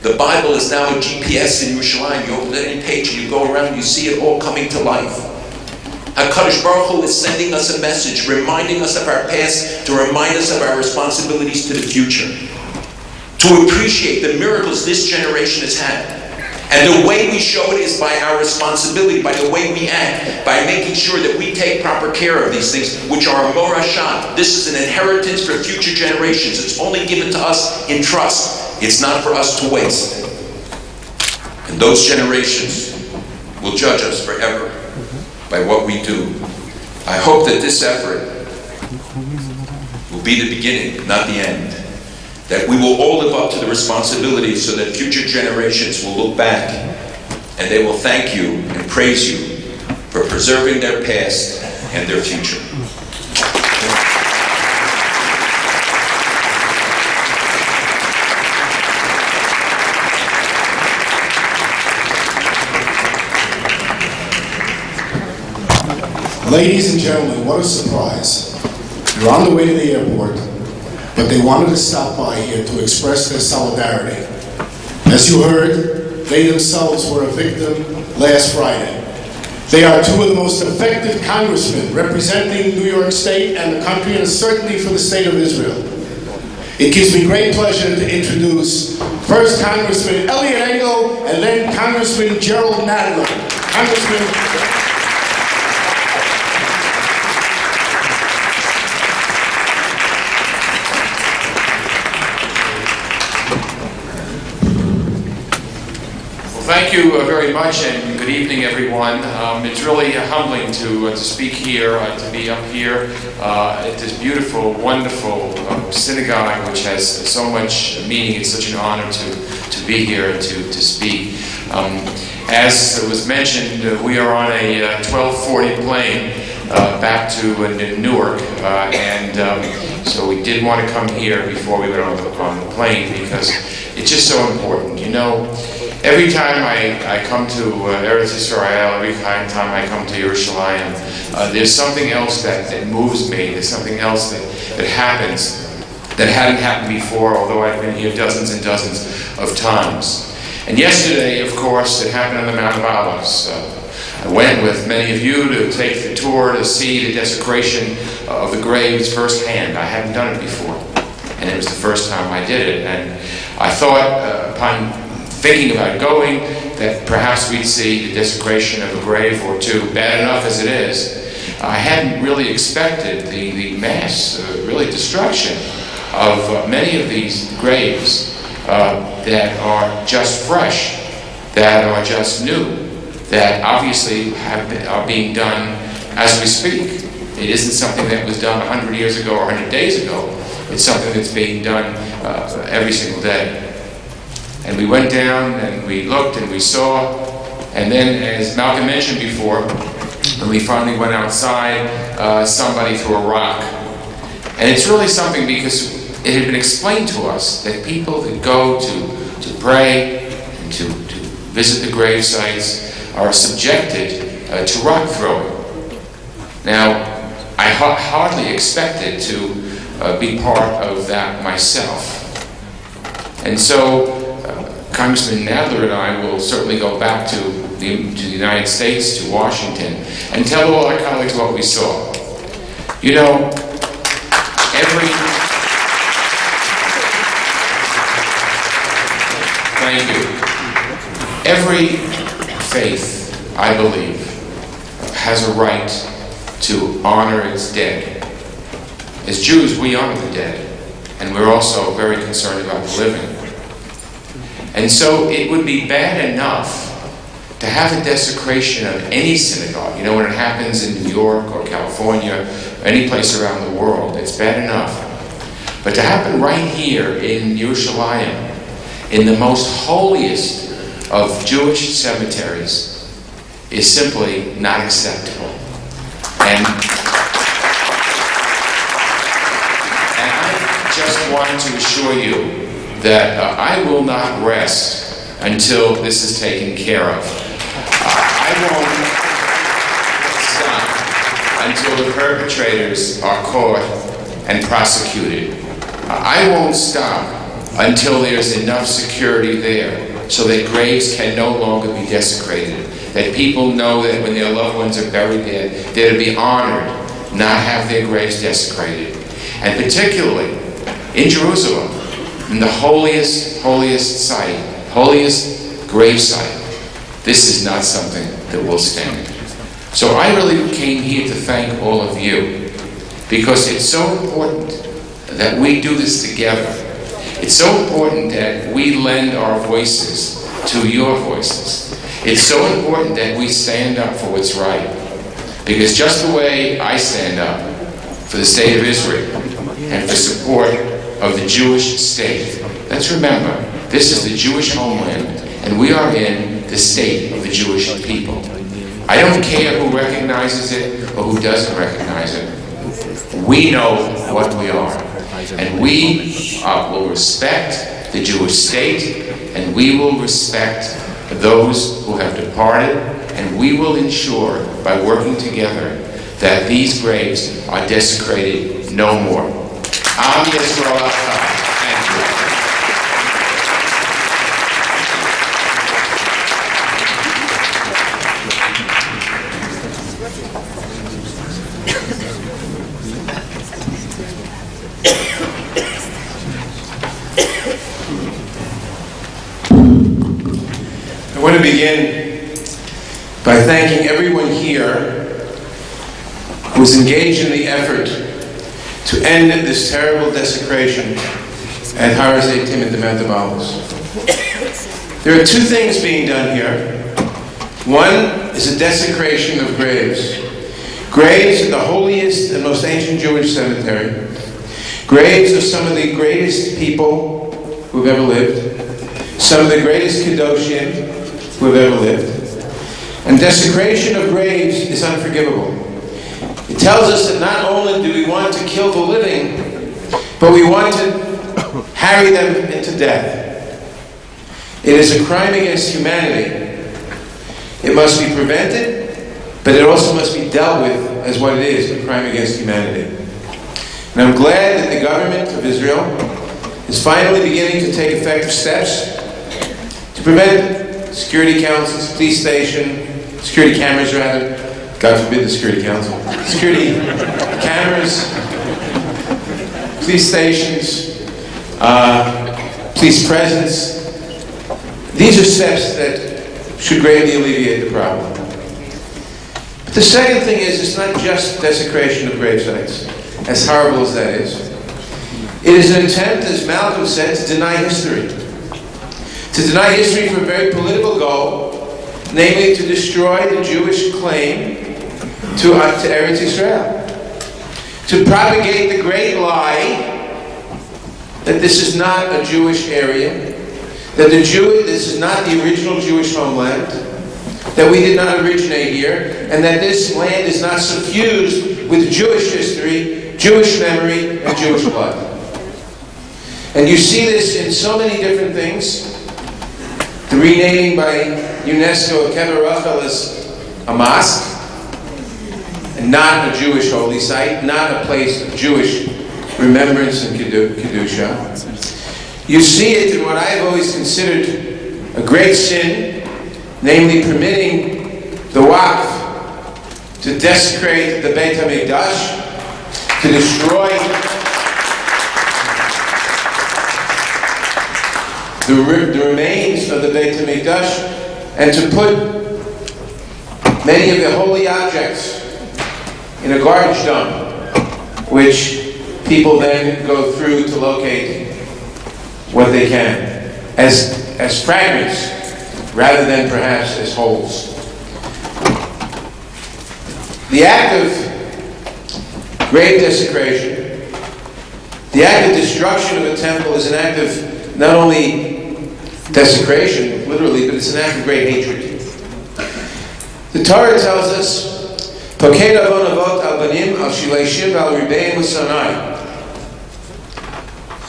The Bible is now a GPS in Yerushalayim. You open any page and you go around and you see it all coming to life. HaKadosh Baruch Hu is sending us a message, reminding us of our past, to remind us of our responsibilities to the future. To appreciate the miracles this generation has had. And the way we show it is by our responsibility, by the way we act, by making sure that we take proper care of these things, which are a morashah. This is an inheritance for future generations. It's only given to us in trust. It's not for us to waste. And those generations will judge us forever. by what we do. I hope that this effort will be the beginning, not the end. That we will all live up to the responsibility so that future generations will look back and they will thank you and praise you for preserving their past and their future. Ladies and gentlemen, what a surprise. You're on the way to the airport, but they wanted to stop by here to express their solidarity. As you heard, they themselves were a victim last Friday. They are two of the most effective congressmen representing New York State and the country, and certainly for the state of Israel. It gives me great pleasure to introduce first Congressman Elliot Engel and then Congressman Gerald Nadler. Congressman. Thank you very much, and good evening, everyone. It's really humbling to speak here, to be up here at this beautiful, wonderful synagogue, which has so much meaning. It's such an honor to be here and to speak. As was mentioned, we are on a 12:40 plane back to Newark, and so we did want to come here before we went on the plane because it's just so important. You know, every time I come to Eretz Yisrael, every time I come to Yerushalayim, there's something else that moves me. There's something else that happens that hadn't happened before, although I've been here dozens and dozens of times. And yesterday, of course, it happened on the Mount of Olives. I went with many of you to take the tour to see the desecration of the graves firsthand. I hadn't done it before, and it was the first time I did it. And I thought, upon thinking about going, that perhaps we'd see the desecration of a grave or two, bad enough as it is. I hadn't really expected the mass, really destruction of many of these graves that are just fresh, that are just new, that obviously are being done as we speak. It isn't something that was done 100 years ago or 100 days ago. It's something that's being done every single day. And we went down and we looked and we saw, and then, as Malcolm mentioned before, when we finally went outside, somebody threw a rock. And it's really something because it had been explained to us that people that go to pray and to visit the grave sites are subjected to rock throwing. Now, I hardly expected to be part of that myself. And so Congressman Nadler and I will certainly go back to the United States, to Washington, and tell all our colleagues what we saw. You know, every faith, I believe, has a right to honor its dead. As Jews, we honor the dead, and we're also very concerned about the living. And so it would be bad enough to have a desecration of any synagogue. You know, when it happens in New York or California or any place around the world, it's bad enough. But to happen right here in Yerushalayim, in the most holiest of Jewish cemeteries, is simply not acceptable. And I just want to assure you that I will not rest until this is taken care of. I won't stop until the perpetrators are caught and prosecuted. I won't stop until there's enough security there so that graves can no longer be desecrated, that people know that when their loved ones are buried there, they're to be honored, not have their graves desecrated. And particularly in Jerusalem, in the holiest site, holiest grave site, this is not something that will stand. So I really came here to thank all of you, because it's so important that we do this together. It's so important that we lend our voices to your voices. It's so important that we stand up for what's right. Because just the way I stand up for the state of Israel and for support of the Jewish state, let's remember, this is the Jewish homeland, and we are in the state of the Jewish people. I don't care who recognizes it or who doesn't recognize it. We know what we are. And we will respect the Jewish state, and we will respect those who have departed, and we will ensure, by working together, that these graves are desecrated no more. Am Yisrael Echad. Thank you. I want to begin by thanking everyone here who was engaged in the effort to end this terrible desecration at Hazetim at the Mount of Olives. There are two things being done here. One is a desecration of graves. Graves in the holiest and most ancient Jewish cemetery. Graves of some of the greatest people who've ever lived. Some of the greatest Kedoshim who have ever lived. And desecration of graves is unforgivable. It tells us that not only do we want to kill the living, but we want to harry them into death. It is a crime against humanity. It must be prevented, but it also must be dealt with as what it is, a crime against humanity. And I'm glad that the government of Israel is finally beginning to take effective steps to prevent it. Security councils, police station, security cameras rather, God forbid the security council, security cameras, police stations, police presence. These are steps that should greatly alleviate the problem. But the second thing is, it's not just desecration of grave sites, as horrible as that is. It is an attempt, as Malcolm said, to deny history. To deny history for a very political goal, namely to destroy the Jewish claim to Eretz Israel. To propagate the great lie that this is not a Jewish area, that this is not the original Jewish homeland, that we did not originate here, and that this land is not suffused with Jewish history, Jewish memory, and Jewish blood. And you see this in so many different things. The renaming by UNESCO of Kever Rachel as a mosque, and not a Jewish holy site, not a place of Jewish remembrance and Kedusha. You see it in what I've always considered a great sin, namely permitting the Waqf to desecrate the Beit HaMikdash, to destroy the remains of the Beit HaMikdash, and to put many of the holy objects in a garbage dump, which people then go through to locate what they can, as fragments, rather than perhaps as wholes. The act of grave desecration, the act of destruction of a temple is an act of not only desecration, literally, but it's an act of great hatred. The Torah tells us, "Poked avon avot al banim al shileishim al ribeim usanai."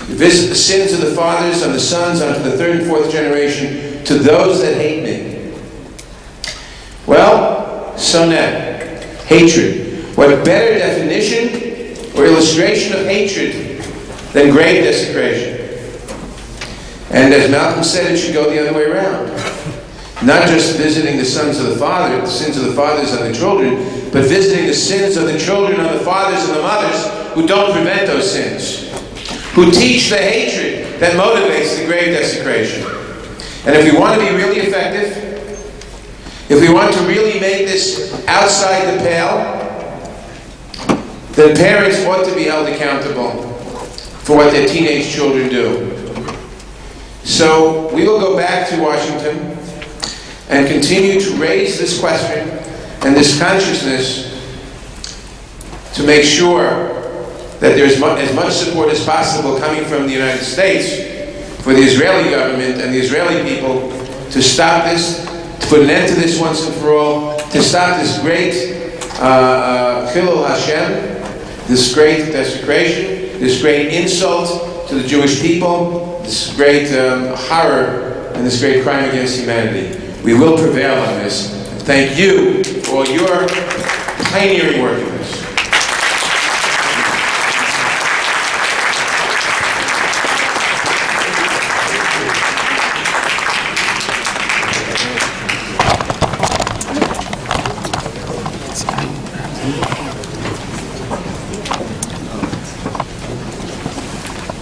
You visit the sins of the fathers on the sons unto the third and fourth generation, to those that hate me. Well, soneh, hatred. What better definition or illustration of hatred than grave desecration? And as Malcolm said, it should go the other way around. Not just visiting the sins of the fathers on the children, but visiting the sins of the children on the fathers and the mothers who don't prevent those sins, who teach the hatred that motivates the grave desecration. And if we want to be really effective, if we want to really make this outside the pale, then parents ought to be held accountable for what their teenage children do. So we will go back to Washington and continue to raise this question and this consciousness to make sure that there's as much support as possible coming from the United States for the Israeli government and the Israeli people to stop this, to put an end to this once and for all, to stop this great Chilul Hashem, this great desecration, this great insult to the Jewish people, this great horror and this great crime against humanity. We will prevail on this. Thank you for all your pioneering work in this.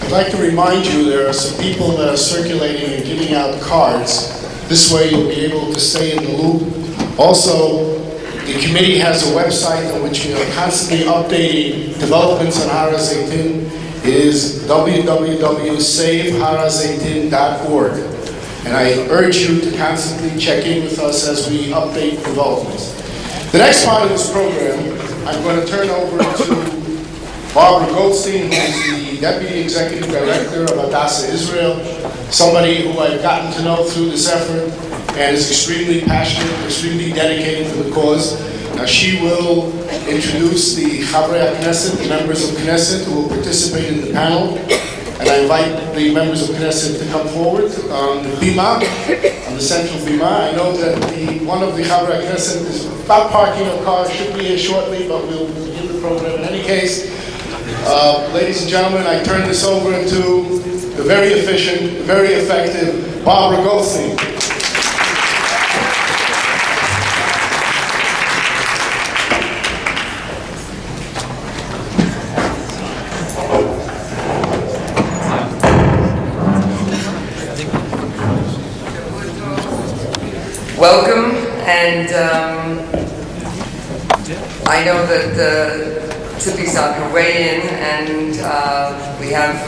I'd like to remind you there are some people that are circulating and giving out cards. This way you'll be able to stay in the loop. Also, the committee has a website on which we are constantly updating developments on Har HaZeitim. It is www.saveharazetim.org. And I urge you to constantly check in with us as we update developments. The next part of this program, I'm going to turn over to Barbara Goldstein, who is the Deputy Executive Director of Hadassah Israel, somebody who I've gotten to know through this effort and is extremely passionate, extremely dedicated to the cause. Now she will introduce the Chavrei HaKnesset, the members of Knesset who will participate in the panel. And I invite the members of Knesset to come forward on the bima, on the central bima. I know that one of the Chavrei HaKnesset is about parking a car, should be here shortly, but we'll begin the program in any case. Ladies and gentlemen, I turn this over to the very efficient, very effective Barbara Goldstein. Welcome, and I know that Tzipi's on her way in, and we have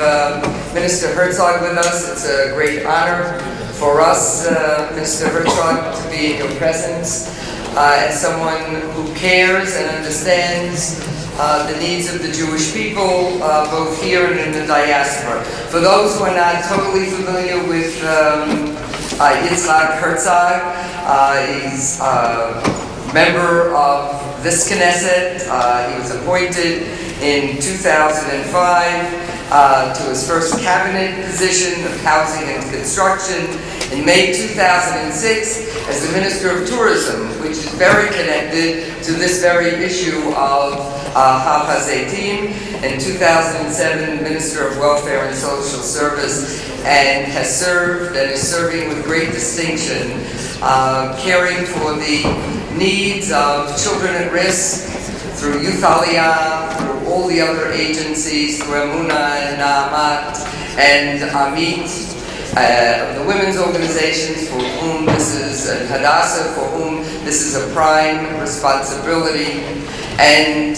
Minister Herzog with us. It's a great honor for us, Minister Herzog, to be in your presence as someone who cares and understands the needs of the Jewish people, both here and in the diaspora. For those who are not totally familiar with Yitzhak Herzog, he's a member of this Knesset. He was appointed in 2005 to his first cabinet position of housing and construction. In May 2006 as the Minister of Tourism, which is very connected to this very issue of Har HaZeitim. In 2007, Minister of Welfare and Social Service, and has served and is serving with great distinction, caring for the needs of children at risk through Youth Aliyah, through all the other agencies, through Emunah and Na'amat and Amit, the women's organizations for whom this is, Hadassah, for whom this is a prime responsibility, and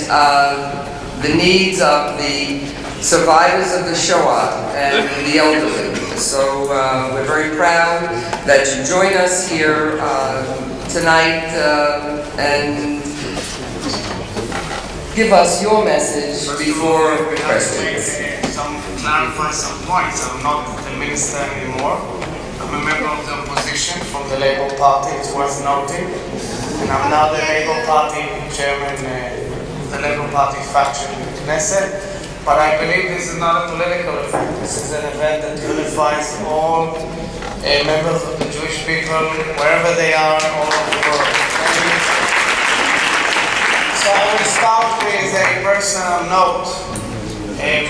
the needs of the survivors of the Shoah and the elderly. So we're very proud that you join us here tonight and give us your message before questions. Clarify some points. I'm not the minister anymore. I'm a member of the opposition from the Labour Party, it's worth noting. And I'm now the Labour Party chairman of the Labour Party faction in the Knesset. But I believe this is not a political event. This is an event that unifies all members of the Jewish people, wherever they are, all over the world. So I will start with a personal note.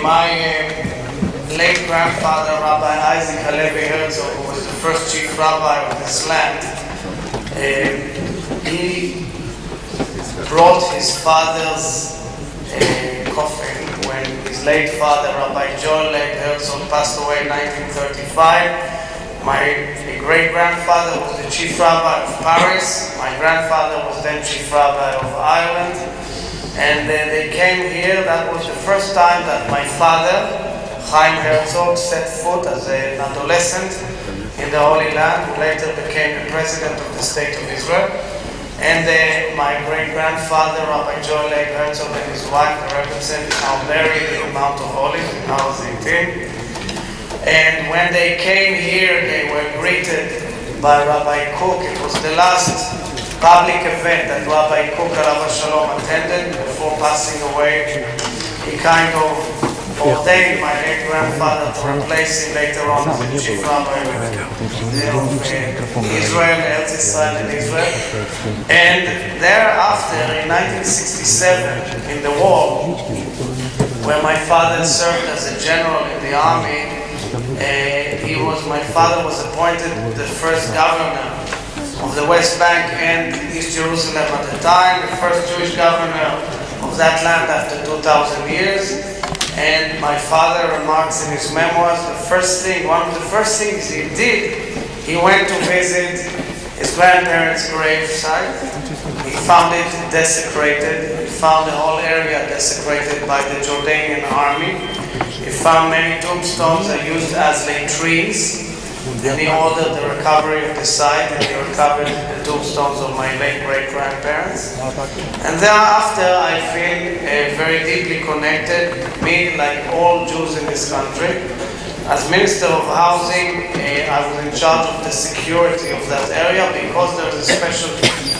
My late grandfather, Rabbi Isaac Halevi Herzog, who was the first chief rabbi of this land, he brought his father's coffin when his late father, Rabbi Joel Herzog, passed away in 1935. My great-grandfather was the chief rabbi of Paris. My grandfather was then chief rabbi of Ireland. And they came here. That was the first time that my father, Chaim Herzog, set foot as an adolescent in the Holy Land, who later became the president of the State of Israel. And my great-grandfather, Rabbi Joel Herzog, and his wife, the Rebbetzin, are buried in the Mount of Olives in Hazetim. And when they came here, they were greeted by Rabbi Cook. It was the last public event that Rabbi Cook, Alav Shalom, attended before passing away. He kind of ordained my great-grandfather to replace him later on as the chief rabbi of Israel, Eretz Israel and Israel. And thereafter, in 1967, in the war, where my father served as a general in the army, my father was appointed the first governor of the West Bank and East Jerusalem at the time, the first Jewish governor of that land after 2,000 years. And my father remarks in his memoirs, one of the first things he did, he went to visit his grandparents' grave site. He found it desecrated. He found the whole area desecrated by the Jordanian army. He found many tombstones that used as latrines. And he ordered the recovery of the site, and he recovered the tombstones of my late great-grandparents. And thereafter, I feel very deeply connected, me, like all Jews in this country. As Minister of Housing, I was in charge of the security of that area because there is a special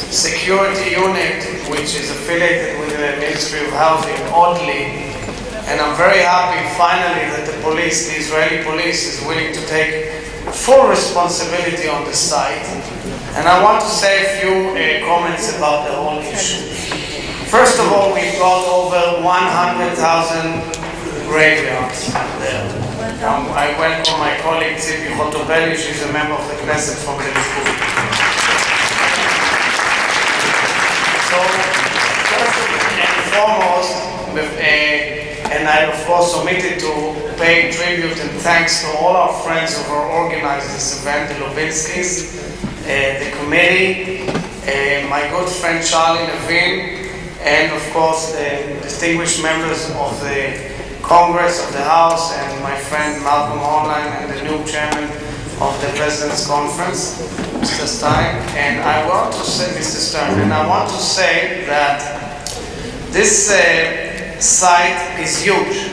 security unit which is affiliated with the Ministry of Housing, oddly. And I'm very happy, finally, that the police, the Israeli police, is willing to take full responsibility on the site. And I want to say a few comments about the whole issue. First of all, we've got over 100,000 graveyards there. I welcome my colleague Tzipi Chotobeli. She's a member of the Knesset from the Likud. So, first and foremost, and I of course omitted to pay tribute and thanks to all our friends who have organized this event, the Lubinskis, the committee, my good friend Charlie Levin, and of course the distinguished members of the Congress of the House, and my friend Malcolm Online, and the new chairman of the President's Conference, Mr. Stein. And I want to say, Mr. Stern, and I want to say that this site is huge.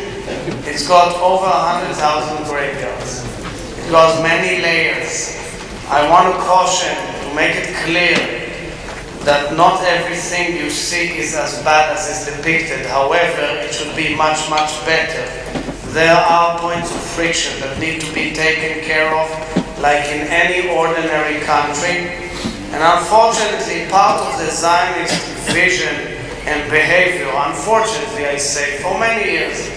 It's got over 100,000 graveyards. It got many layers. I want to caution, to make it clear, that not everything you see is as bad as is depicted. However, it should be much, much better. There are points of friction that need to be taken care of, like in any ordinary country. And unfortunately, part of the Zionist vision and behavior, unfortunately I say, for many years,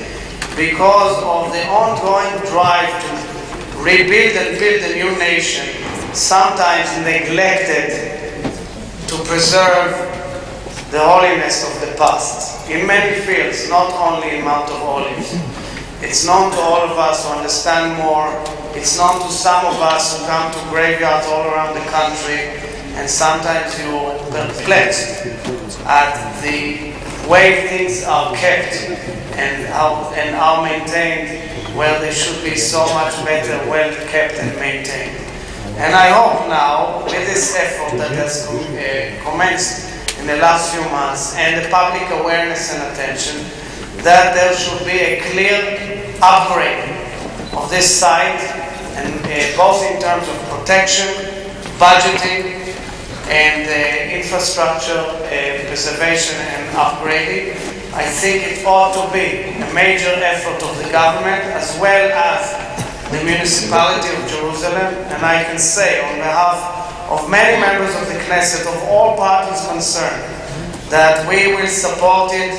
because of the ongoing drive to rebuild and build a new nation, sometimes neglected to preserve the holiness of the past in many fields, not only in Mount of Olives. It's known to all of us who understand more. It's known to some of us who come to graveyards all around the country, and sometimes you're perplexed at the way things are kept and are maintained, where they should be so much better, well kept and maintained. And I hope now, with this effort that has commenced in the last few months, and the public awareness and attention, that there should be a clear upgrade of this site, and both in terms of protection, budgeting, and infrastructure preservation and upgrading. I think it ought to be a major effort of the government as well as the municipality of Jerusalem, and I can say on behalf of many members of the Knesset, of all parties concerned, that we will support it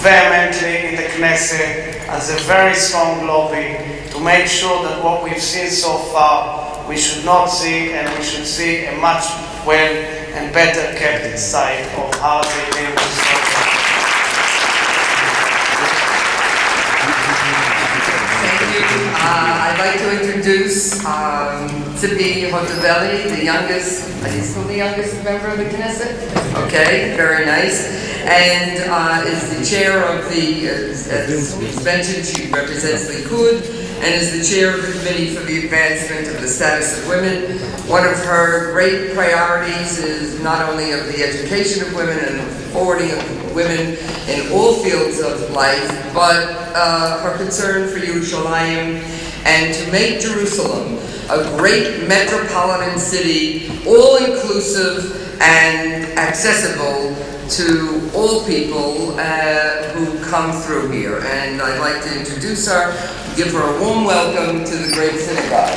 vehemently in the Knesset as a very strong lobby to make sure that what we've seen so far we should not see, and we should see a much well and better kept site of Hazetim. I'd like to introduce Tzipi Chotobeli, the youngest, is he still the youngest member of the Knesset? Okay, very nice. And is the chair of the, as mentioned, she represents Likud, and is the chair of the Committee for the Advancement of the Status of Women. One of her great priorities is not only of the education of women and forwarding of women in all fields of life, but her concern for Yerushalayim and to make Jerusalem a great metropolitan city, all-inclusive and accessible to all people who come through here. And I'd like to introduce her, give her a warm welcome to the Great Synagogue.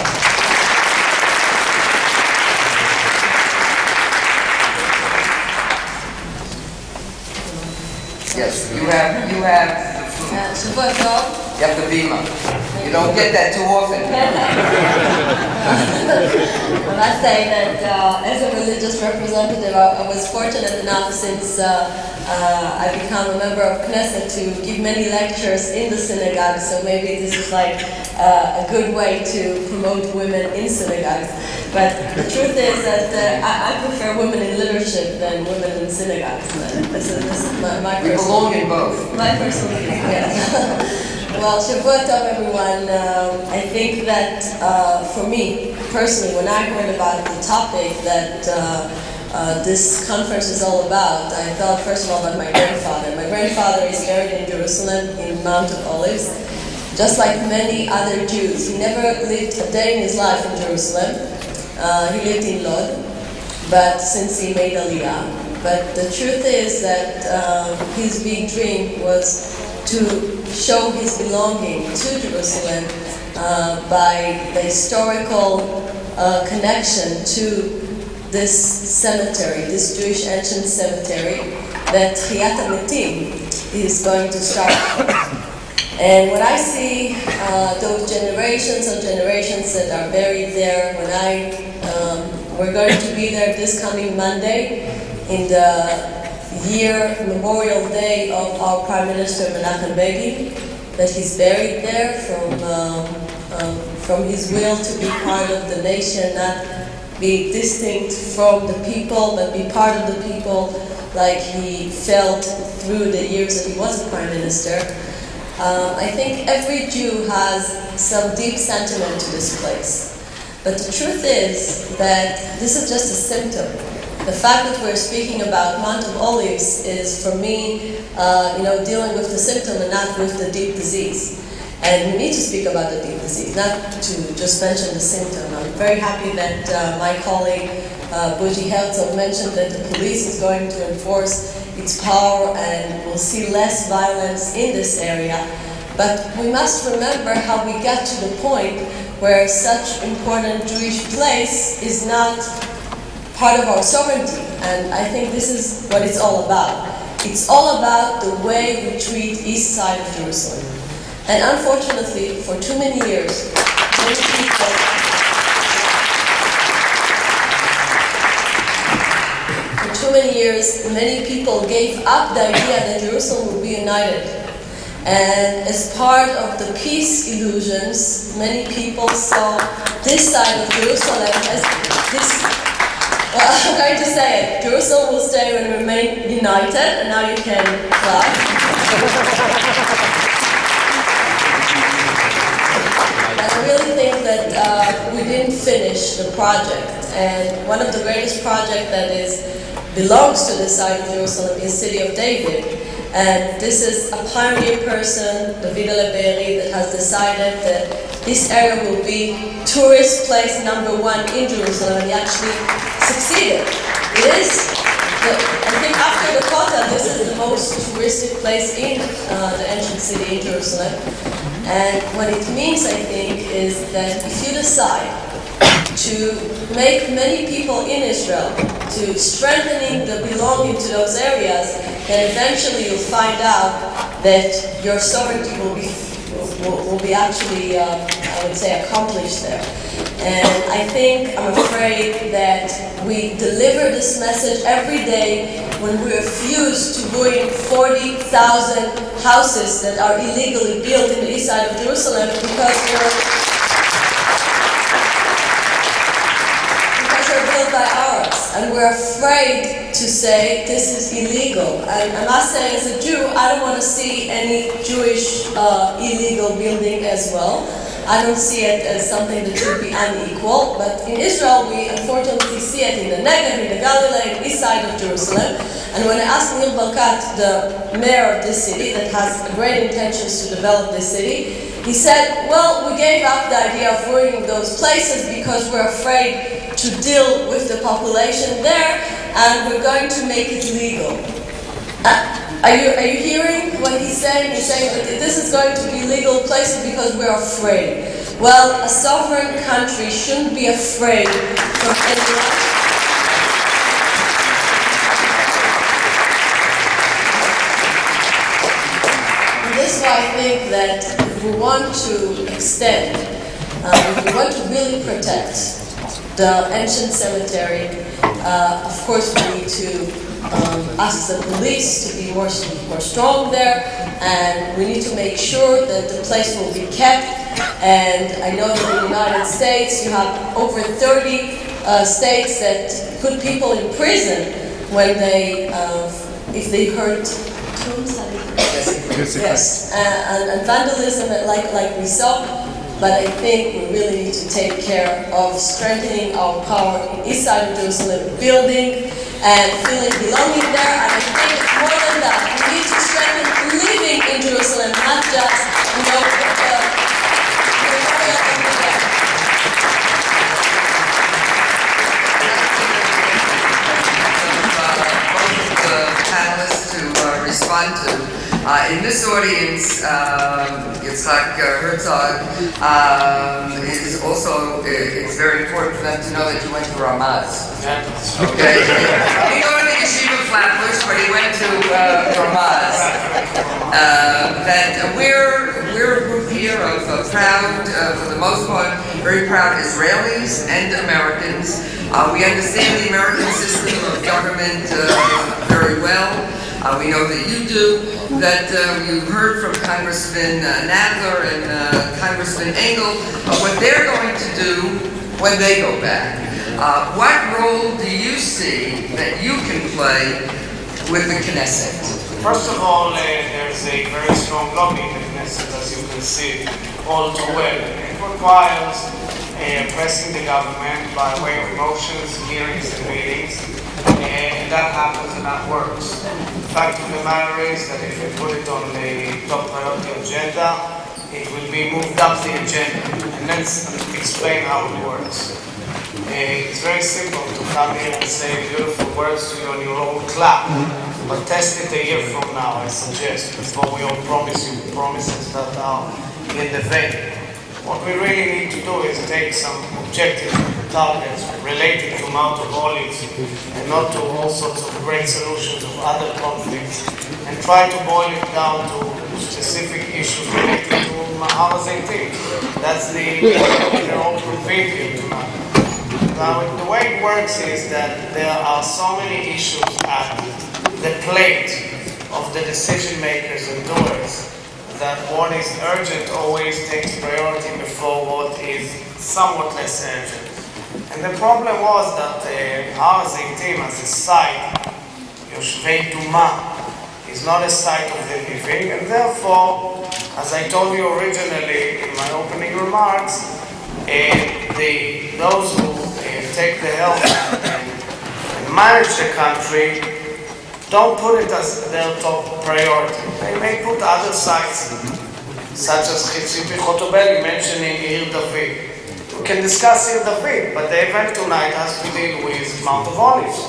Yes, you have Shavua Tov. You have the bima. You don't get that too often. I must say that as a religious representative, I was fortunate enough since I become a member of Knesset to give many lectures in the synagogue, so maybe this is like a good way to promote women in synagogues. But the truth is that I prefer women in leadership than women in synagogues. This is my We belong in both. My personal opinion, yes. Well, Shavua Tov, everyone. I think that for me, personally, when I heard about the topic that this conference is all about, I thought, first of all, about my grandfather. My grandfather is buried in Jerusalem, in Mount of Olives. Just like many other Jews, he never lived a day in his life in Jerusalem. He lived in Lod, but since he made Aliyah. But the truth is that his big dream was to show his belonging to Jerusalem by the historical connection to this cemetery, this Jewish ancient cemetery that Chiyat HaMetim is going to start. And when I see those generations and generations that are buried there, we're going to be there this coming Monday in the Memorial Day of our Prime Minister Menachem Begin, that he's buried there from his will to be part of the nation, not be distinct from the people, but be part of the people like he felt through the years that he was a Prime Minister. I think every Jew has some deep sentiment to this place. But the truth is that this is just a symptom. The fact that we're speaking about Mount of Olives is, for me, dealing with the symptom and not with the deep disease. And we need to speak about the deep disease, not to just mention the symptom. I'm very happy that my colleague, Buji Herzog, mentioned that the police is going to enforce its power and we'll see less violence in this area. But we must remember how we got to the point where such important Jewish place is not part of our sovereignty, and I think this is what it's all about. It's all about the way we treat east side of Jerusalem. And unfortunately, for too many years, many people gave up the idea that Jerusalem would be united. And as part of the peace illusions, many people saw this side of Jerusalem as this. Well, I'm going to say it. Jerusalem will stay and remain united, and now you can clap. And I really think that we didn't finish the project. And one of the greatest projects that belongs to this side of Jerusalem is City of David. And this is a pioneer person, David Aleberi, that has decided that this area will be tourist place #1 in Jerusalem, and he actually succeeded. It is, I think after the Kotel, this is the most touristic place in the ancient city in Jerusalem. And what it means, I think, is that if you decide to make many people in Israel, to strengthening the belonging to those areas, then eventually you'll find out that your sovereignty will be actually, I would say, accomplished there. And I'm afraid that we deliver this message every day when we refuse to bring 40,000 houses that are illegally built in the east side of Jerusalem because they're built by Arabs. And we're afraid to say this is illegal. And I must say, as a Jew, I don't want to see any Jewish illegal building as well. I don't see it as something that should be unequal, but in Israel we unfortunately see it in the Negev, in the Galilee, east side of Jerusalem. And when I asked Nir Barkat, the mayor of this city that has great intentions to develop this city, he said, well, we gave up the idea of ruining those places because we're afraid to deal with the population there, and we're going to make it legal. Are you hearing what he's saying? He's saying that this is going to be legal places because we're afraid. Well, a sovereign country shouldn't be afraid from anyone. This is why I think that if we want to extend, if we want to really protect the ancient cemetery, of course we need to ask the police to be more strong there, and we need to make sure that the place will be kept. And I know that in the United States you have over 30 states that put people in prison when they, if they hurt tombs. Yes, and vandalism like we saw. But I think we really need to take care of strengthening our power in east side of Jerusalem, building and feeling belonging there. And I think more than that, we need to strengthen living in Jerusalem, not just, panelists to respond to. In this audience, Yitzhak Herzog is also, it's very important for them to know that you went to Ramaz. Okay? He didn't go to the Yeshiva Flatbush, but he went to Ramaz. That we're a group here of proud, for the most part, very proud Israelis and Americans. We understand the American system of government very well. We know that you do, that you heard from Congressman Nadler and Congressman Engel of what they're going to do when they go back. What role do you see that you can play with the Knesset? First of all, there's a very strong lobby in the Knesset, as you can see, all too well. It requires pressing the government by way of motions, hearings, and meetings. And that happens and that works. The fact of the matter is that if we put it on the top priority agenda, it will be moved up the agenda. And let's explain how it works. It's very simple to come here and say beautiful words to you and you all clap. But test it a year from now, I suggest, before we all promise you promises that are in the vein. What we really need to do is take some objective targets related to Mount of Olives and not to all sorts of great solutions of other conflicts, and try to boil it down to specific issues related to Hazetim. That's the whole conveyed here tonight. Now, the way it works is that there are so many issues at the plate of the decision makers and doers that what is urgent always takes priority before what is somewhat less urgent. And the problem was that Hazetim as a site, Yoshvei Duma, is not a site of the living, and therefore, as I told you originally in my opening remarks, those who take the help and manage the country don't put it as their top priority. They may put other sites, such as Tzippi Chotobeli mentioning Ir David. We can discuss Ir David, but the event tonight has to deal with Mount of Olives.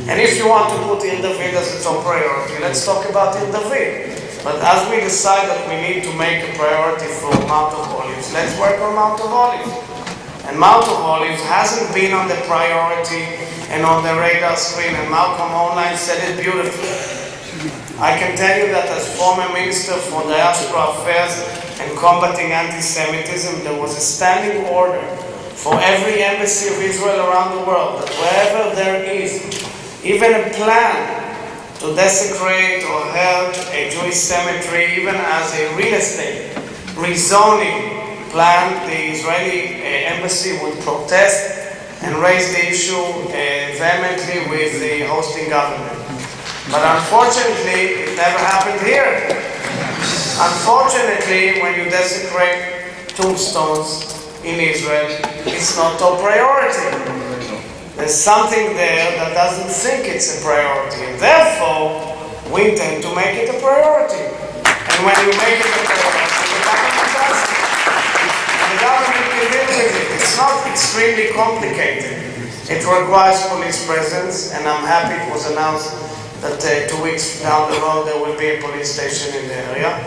And if you want to put Ir David as a top priority, let's talk about Ir David. But as we decide that we need to make a priority for Mount of Olives, let's work on Mount of Olives. And Mount of Olives hasn't been on the priority and on the radar screen, and Malcolm Online said it beautifully. I can tell you that as former Minister for Diaspora Affairs and Combating Anti-Semitism, there was a standing order for every embassy of Israel around the world that wherever there is even a plan to desecrate or hurt a Jewish cemetery, even as a real estate rezoning plan, the Israeli embassy would protest and raise the issue vehemently with the hosting government. But unfortunately, it never happened here. Unfortunately, when you desecrate tombstones in Israel, it's not top priority. There's something there that doesn't think it's a priority, and therefore we intend to make it a priority. And when you make it a priority, the government does it. And the government can deal with it. It's not extremely complicated. It requires police presence, and I'm happy it was announced that 2 weeks down the road there will be a police station in the area.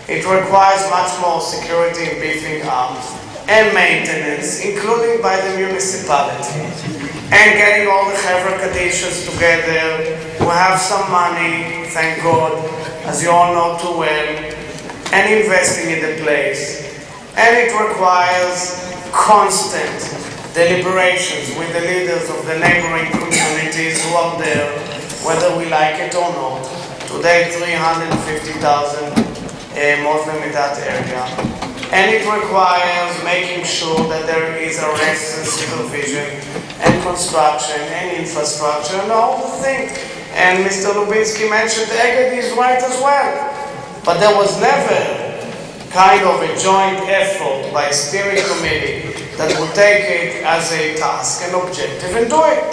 It requires much more security and beefing up and maintenance, including by the municipality, and getting all the Chevra Kadishas together who have some money, thank God, as you all know too well, and investing in the place. And it requires constant deliberations with the leaders of the neighboring communities who are there, whether we like it or not. Today, 350,000 Muslims in that area. And it requires making sure that there is arrest and supervision and construction and infrastructure and all the things. And Mr. Lubinsky mentioned Eged is right as well. But there was never kind of a joint effort by steering committee that would take it as a task and objective and do it.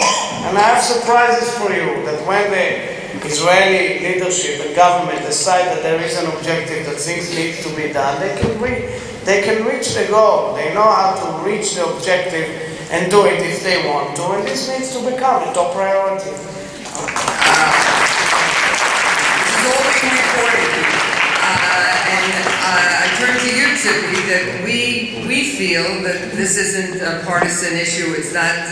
And I have surprises for you that when the Israeli leadership and government decide that there is an objective that things need to be done, they can reach the goal. They know how to reach the objective and do it if they want to, and this needs to become a top priority. I turn to you, Tiffany, that we feel that this isn't a partisan issue. It's not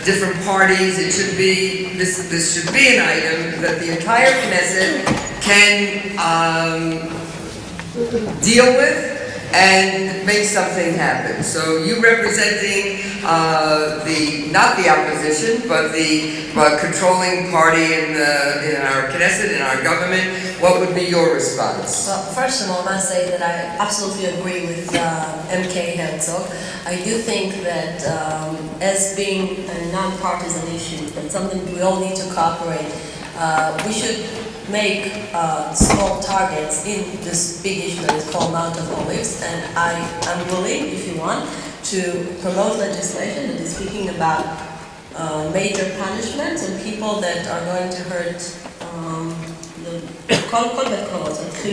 different parties. It should be this should be an item that the entire Knesset can deal with and make something happen. So you representing not the opposition, but the controlling party in our Knesset, in our government, what would be your response? Well, first of all, I must say that I absolutely agree with MK Herzog. I do think that as being a non-partisan issue, and something we all need to cooperate, we should make small targets in this big issue that is called Mount of Olives, and I am willing, if you want, to promote legislation that is speaking about major punishments and people that are going to hurt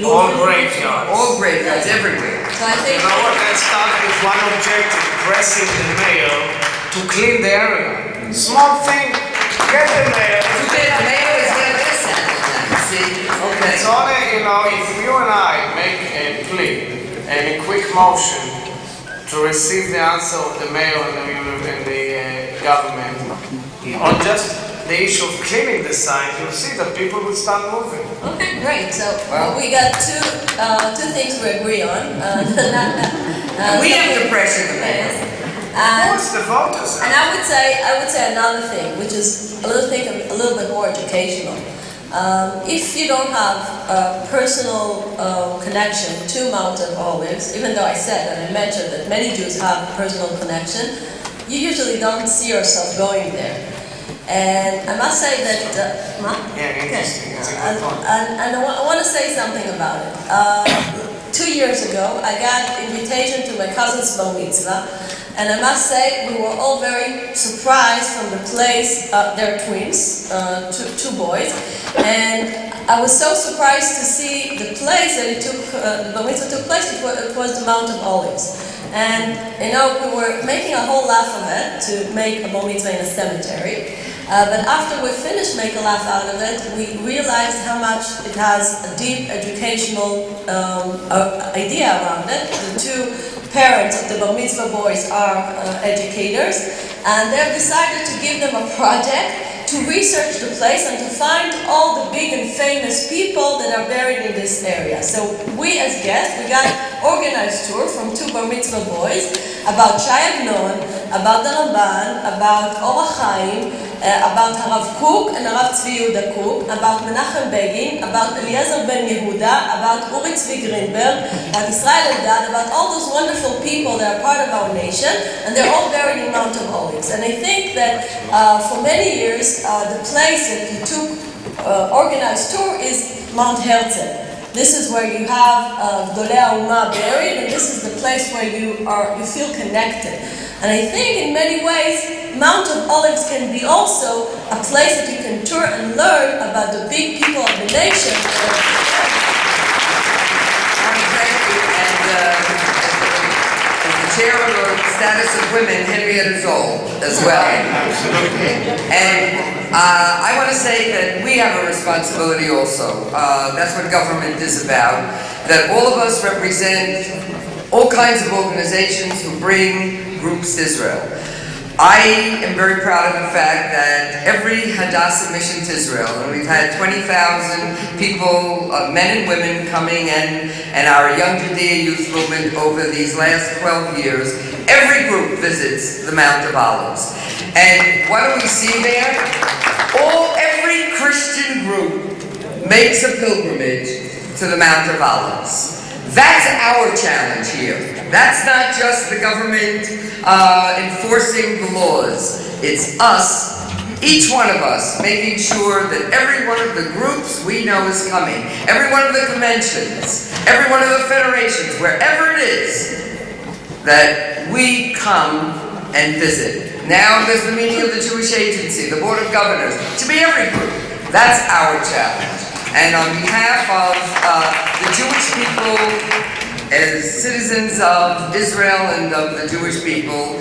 all graveyards. All graveyards everywhere. So I think Let's start with one objective, pressing the mayor to clean the area. Small thing, get the mayor. The mayor is going to listen. See? Okay. It's only, if you and I make a plea and a quick motion to receive the answer of the mayor and the government on just the issue of cleaning the site, you'll see that people will start moving. Okay, great. So we got two things we agree on. We have to pressure the mayor. Of course, the voters. And I would say another thing, which is a little bit more educational. If you don't have a personal connection to Mount of Olives, even though I said and I mentioned that many Jews have a personal connection, you usually don't see yourself going there. And I must say that, interesting. and I want to say something about it. 2 years ago, I got an invitation to my cousin's bar mitzvah, and I must say we were all very surprised from the place. They're twins, two boys, and I was so surprised to see the place that the bar mitzvah took place. It was the Mount of Olives. And, we were making a whole laugh of it to make a bar mitzvah in a cemetery. But after we finished making a laugh out of it, we realized how much it has a deep educational idea around it. The two parents of the bar mitzvah boys are educators, and they've decided to give them a project to research the place and to find all the big and famous people that are buried in this area. So we as guests, we got an organized tour from two bar mitzvah boys about Shai Agnon, about the Ramban, about Orach Chaim, about Harav Kook and Harav Tzvi Yehuda Kook, about Menachem Begin, about Eliezer ben Yehuda, about Uri Tzvi Greenberg, about Israel Eldad, about all those wonderful people that are part of our nation, and they're all buried in Mount of Olives. And I think that for many years, the place that you took organized tour is Mount Herzl. This is where you have Gdolei Ha'umah buried, and this is the place where you feel connected. And I think in many ways, Mount of Olives can be also a place that you can tour and learn about the big people of the nation. Thank you. And as the chair of the status of women, Henrietta Zoll as well. Absolutely. And I want to say that we have a responsibility also. That's what government is about. That all of us represent all kinds of organizations who bring groups to Israel. I am very proud of the fact that every Hadassah mission to Israel, and we've had 20,000 people, men and women coming and our Young Judea Youth Movement over these last 12 years, every group visits the Mount of Olives. And what do we see there? Every Christian group makes a pilgrimage to the Mount of Olives. That's our challenge here. That's not just the government enforcing the laws. It's us, each one of us, making sure that every one of the groups we know is coming, every one of the conventions, every one of the federations, wherever it is, that we come and visit. Now there's the meeting of the Jewish Agency, the Board of Governors, to be every group. That's our challenge. And on behalf of the Jewish people, as citizens of Israel and of the Jewish people,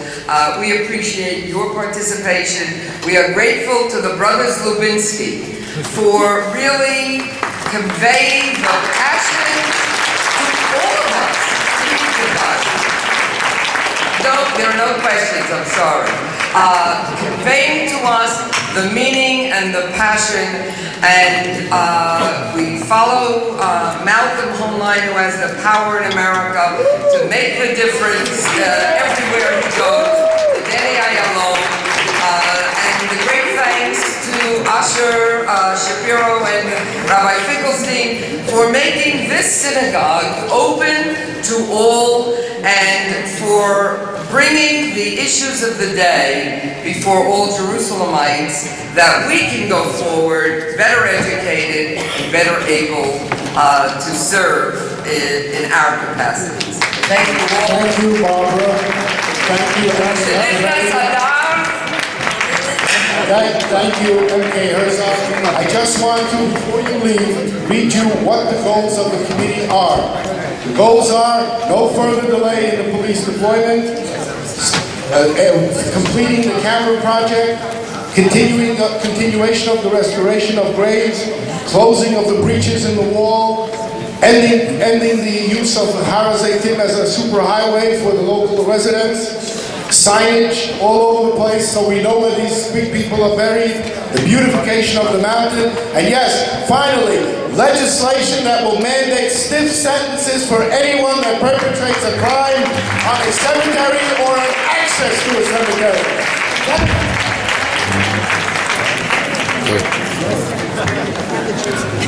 we appreciate your participation. We are grateful to the brothers Lubinsky for really conveying the passion to all of us, to each of us. No, there are no questions, I'm sorry. Conveying to us the meaning and the passion, and we follow Malcolm Homeline, who has the power in America to make the difference everywhere he goes, Danny Ayalon, and the great thanks to Asher Shapiro and Rabbi Finkelstein for making this synagogue open to all and for bringing the issues of the day before all Jerusalemites, that we can go forward better educated and better able to serve in our capacities. Thank you all. Thank you, Barbara. Thank you, Thank you, MK Herzog. I just want to, before you leave, read you what the goals of the committee are. The goals are no further delay in the police deployment, completing the camera project, continuation of the restoration of graves, closing of the breaches in the wall, ending the use of Hazetim as a superhighway for the local residents, signage all over the place so we know where these big people are buried, the beautification of the mountain, and yes, finally, legislation that will mandate stiff sentences for anyone that perpetrates a crime on a cemetery or an access to a cemetery.